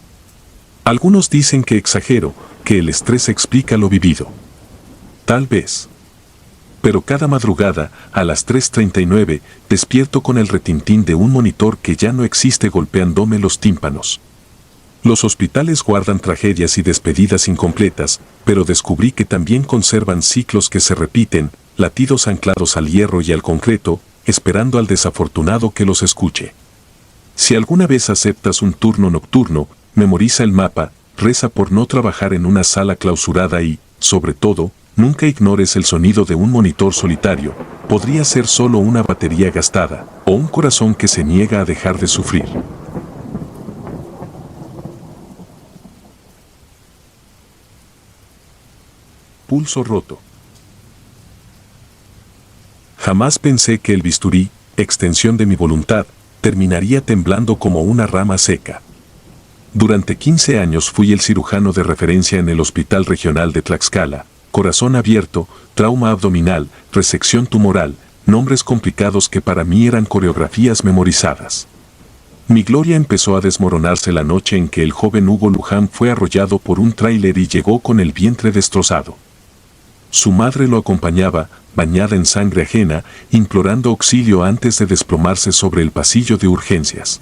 Algunos dicen que exagero, que el estrés explica lo vivido. Tal vez. Pero cada madrugada, a las 3:39, despierto con el retintín de un monitor que ya no existe golpeándome los tímpanos. Los hospitales guardan tragedias y despedidas incompletas, pero descubrí que también conservan ciclos que se repiten, latidos anclados al hierro y al concreto, esperando al desafortunado que los escuche. Si alguna vez aceptas un turno nocturno, memoriza el mapa, reza por no trabajar en una sala clausurada y, sobre todo, nunca ignores el sonido de un monitor solitario. Podría ser solo una batería gastada, o un corazón que se niega a dejar de sufrir. Pulso roto. Jamás pensé que el bisturí, extensión de mi voluntad, terminaría temblando como una rama seca. Durante 15 años fui el cirujano de referencia en el Hospital Regional de Tlaxcala, corazón abierto, trauma abdominal, resección tumoral, nombres complicados que para mí eran coreografías memorizadas. Mi gloria empezó a desmoronarse la noche en que el joven Hugo Luján fue arrollado por un tráiler y llegó con el vientre destrozado. Su madre lo acompañaba, bañada en sangre ajena, implorando auxilio antes de desplomarse sobre el pasillo de urgencias.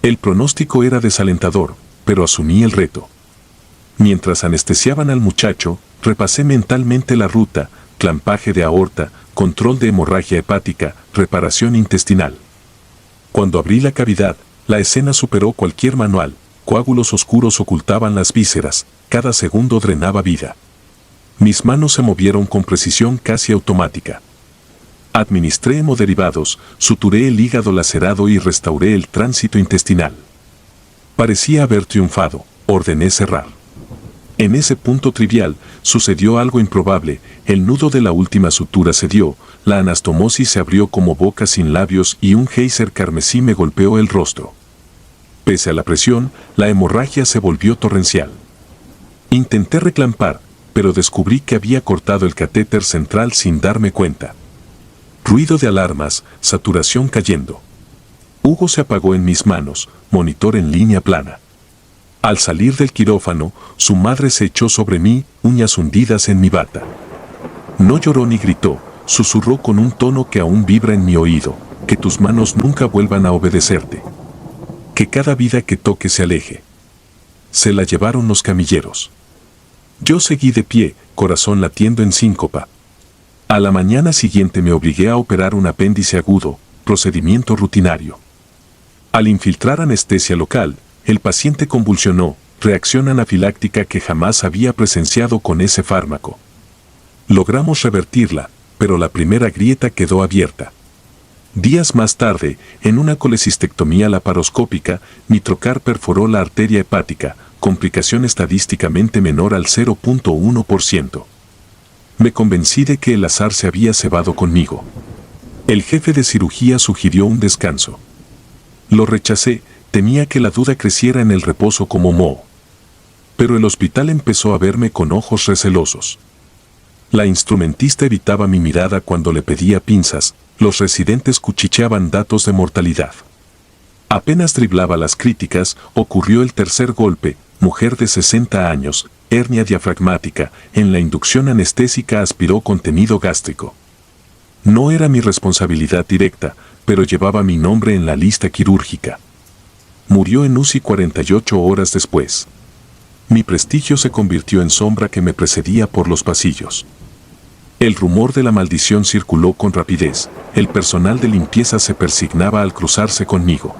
El pronóstico era desalentador, pero asumí el reto. Mientras anestesiaban al muchacho, repasé mentalmente la ruta: clampaje de aorta, control de hemorragia hepática, reparación intestinal. Cuando abrí la cavidad, la escena superó cualquier manual. Coágulos oscuros ocultaban las vísceras, cada segundo drenaba vida. Mis manos se movieron con precisión casi automática. Administré hemoderivados, suturé el hígado lacerado y restauré el tránsito intestinal. Parecía haber triunfado, ordené cerrar. En ese punto trivial, sucedió algo improbable: el nudo de la última sutura cedió, la anastomosis se abrió como boca sin labios y un geyser carmesí me golpeó el rostro. Pese a la presión, la hemorragia se volvió torrencial. Intenté reclampar, pero descubrí que había cortado el catéter central sin darme cuenta. Ruido de alarmas, saturación cayendo. Hugo se apagó en mis manos, monitor en línea plana. Al salir del quirófano, su madre se echó sobre mí, uñas hundidas en mi bata. No lloró ni gritó, susurró con un tono que aún vibra en mi oído: que tus manos nunca vuelvan a obedecerte. Que cada vida que toque se aleje. Se la llevaron los camilleros. Yo seguí de pie, corazón latiendo en síncopa. A la mañana siguiente me obligué a operar un apéndice agudo, procedimiento rutinario. Al infiltrar anestesia local, el paciente convulsionó, reacción anafiláctica que jamás había presenciado con ese fármaco. Logramos revertirla, pero la primera grieta quedó abierta. Días más tarde, en una colecistectomía laparoscópica, mi trocar perforó la arteria hepática, complicación estadísticamente menor al 0.1%. Me convencí de que el azar se había cebado conmigo. El jefe de cirugía sugirió un descanso. Lo rechacé, temía que la duda creciera en el reposo como moho. Pero el hospital empezó a verme con ojos recelosos. La instrumentista evitaba mi mirada cuando le pedía pinzas, los residentes cuchicheaban datos de mortalidad. Apenas driblaba las críticas, ocurrió el tercer golpe: mujer de 60 años, hernia diafragmática, en la inducción anestésica aspiró contenido gástrico. No era mi responsabilidad directa, pero llevaba mi nombre en la lista quirúrgica. Murió en UCI 48 horas después. Mi prestigio se convirtió en sombra que me precedía por los pasillos. El rumor de la maldición circuló con rapidez. El personal de limpieza se persignaba al cruzarse conmigo.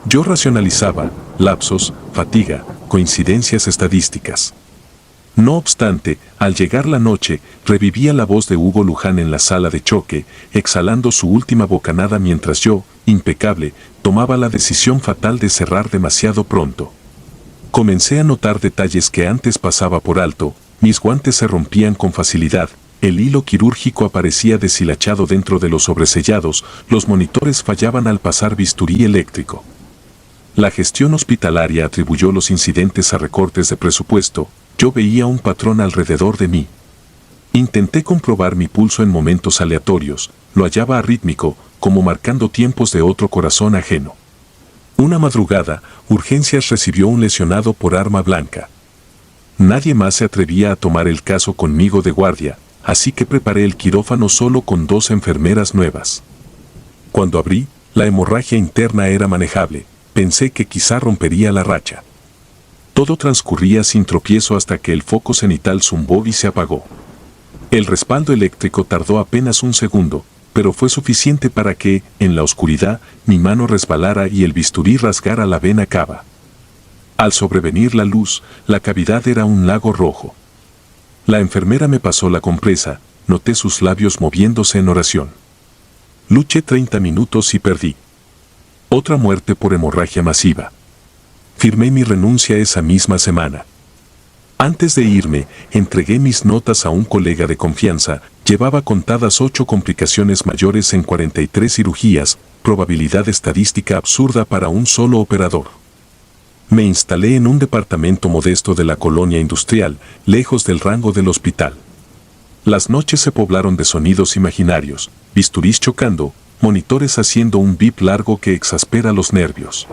Yo racionalizaba, lapsos, fatiga, coincidencias estadísticas. No obstante, al llegar la noche, revivía la voz de Hugo Luján en la sala de choque, exhalando su última bocanada mientras yo, impecable, tomaba la decisión fatal de cerrar demasiado pronto. Comencé a notar detalles que antes pasaba por alto, mis guantes se rompían con facilidad, el hilo quirúrgico aparecía deshilachado dentro de los sobresellados, los monitores fallaban al pasar bisturí eléctrico. La gestión hospitalaria atribuyó los incidentes a recortes de presupuesto. Yo veía un patrón alrededor de mí. Intenté comprobar mi pulso en momentos aleatorios, lo hallaba arrítmico, como marcando tiempos de otro corazón ajeno. Una madrugada, Urgencias recibió un lesionado por arma blanca. Nadie más se atrevía a tomar el caso conmigo de guardia, así que preparé el quirófano solo con 2 enfermeras nuevas. Cuando abrí, la hemorragia interna era manejable, pensé que quizá rompería la racha. Todo transcurría sin tropiezo hasta que el foco cenital zumbó y se apagó. El respaldo eléctrico tardó apenas un segundo, pero fue suficiente para que, en la oscuridad, mi mano resbalara y el bisturí rasgara la vena cava. Al sobrevenir la luz, la cavidad era un lago rojo. La enfermera me pasó la compresa, noté sus labios moviéndose en oración. Luché 30 minutos y perdí. Otra muerte por hemorragia masiva. Firmé mi renuncia esa misma semana. Antes de irme, entregué mis notas a un colega de confianza, llevaba contadas 8 complicaciones mayores en 43 cirugías, probabilidad estadística absurda para un solo operador. Me instalé en un departamento modesto de la colonia industrial, lejos del rango del hospital. Las noches se poblaron de sonidos imaginarios, bisturís chocando, monitores haciendo un bip largo que exaspera los nervios.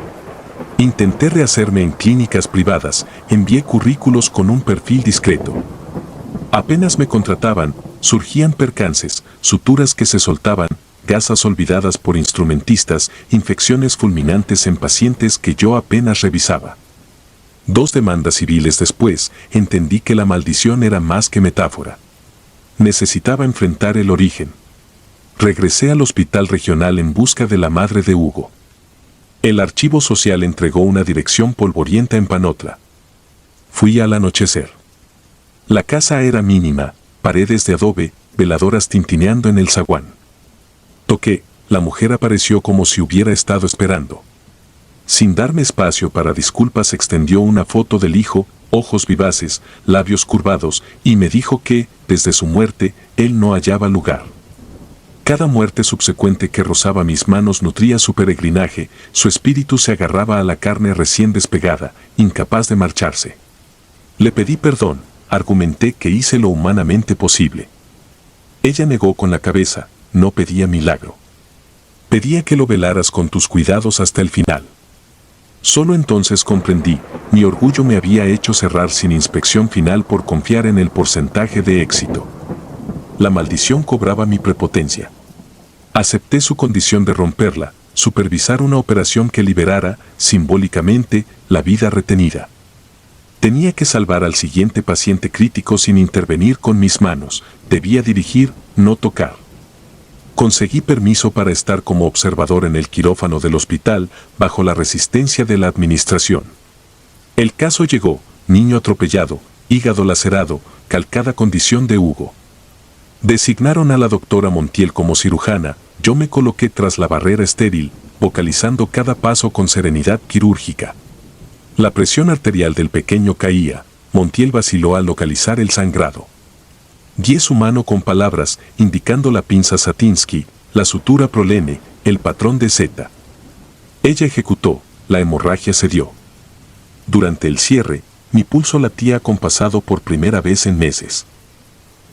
Intenté rehacerme en clínicas privadas, envié currículos con un perfil discreto. Apenas me contrataban, surgían percances, suturas que se soltaban, gasas olvidadas por instrumentistas, infecciones fulminantes en pacientes que yo apenas revisaba. 2 demandas civiles después, entendí que la maldición era más que metáfora. Necesitaba enfrentar el origen. Regresé al hospital regional en busca de la madre de Hugo. El archivo social entregó una dirección polvorienta en Panotla. Fui al anochecer. La casa era mínima, paredes de adobe, veladoras tintineando en el zaguán. Toqué, la mujer apareció como si hubiera estado esperando. Sin darme espacio para disculpas extendió una foto del hijo, ojos vivaces, labios curvados, y me dijo que, desde su muerte, él no hallaba lugar. Cada muerte subsecuente que rozaba mis manos nutría su peregrinaje, su espíritu se agarraba a la carne recién despegada, incapaz de marcharse. Le pedí perdón, argumenté que hice lo humanamente posible. Ella negó con la cabeza, no pedía milagro. Pedía que lo velaras con tus cuidados hasta el final. Solo entonces comprendí, mi orgullo me había hecho cerrar sin inspección final por confiar en el porcentaje de éxito. La maldición cobraba mi prepotencia. Acepté su condición de romperla, supervisar una operación que liberara, simbólicamente, la vida retenida. Tenía que salvar al siguiente paciente crítico sin intervenir con mis manos, debía dirigir, no tocar. Conseguí permiso para estar como observador en el quirófano del hospital, bajo la resistencia de la administración. El caso llegó, niño atropellado, hígado lacerado, calcada condición de Hugo. Designaron a la doctora Montiel como cirujana, yo me coloqué tras la barrera estéril, vocalizando cada paso con serenidad quirúrgica. La presión arterial del pequeño caía, Montiel vaciló al localizar el sangrado. Guié su mano con palabras, indicando la pinza Satinsky, la sutura prolene, el patrón de Z. Ella ejecutó, la hemorragia cedió. Durante el cierre, mi pulso latía acompasado por primera vez en meses.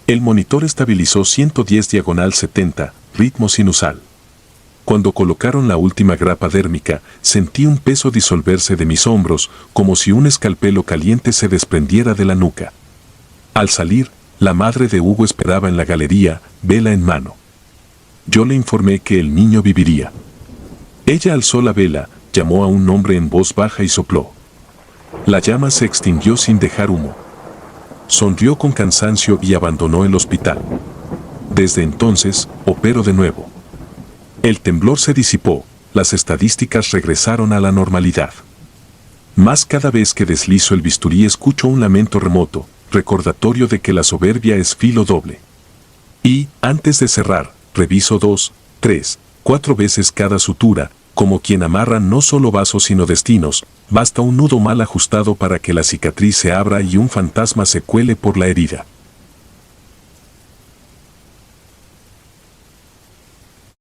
El monitor estabilizó 110/70, ritmo sinusal. Cuando colocaron la última grapa dérmica, sentí un peso disolverse de mis hombros, como si un escalpelo caliente se desprendiera de la nuca. Al salir, la madre de Hugo esperaba en la galería, vela en mano. Yo le informé que el niño viviría. Ella alzó la vela, llamó a un nombre en voz baja y sopló. La llama se extinguió sin dejar humo. Sonrió con cansancio y abandonó el hospital. Desde entonces, opero de nuevo. El temblor se disipó, las estadísticas regresaron a la normalidad. Mas cada vez que deslizo el bisturí escucho un lamento remoto, recordatorio de que la soberbia es filo doble. Y, antes de cerrar, reviso 2, 3, 4 veces cada sutura, como quien amarra no solo vasos sino destinos, basta un nudo mal ajustado para que la cicatriz se abra y un fantasma se cuele por la herida.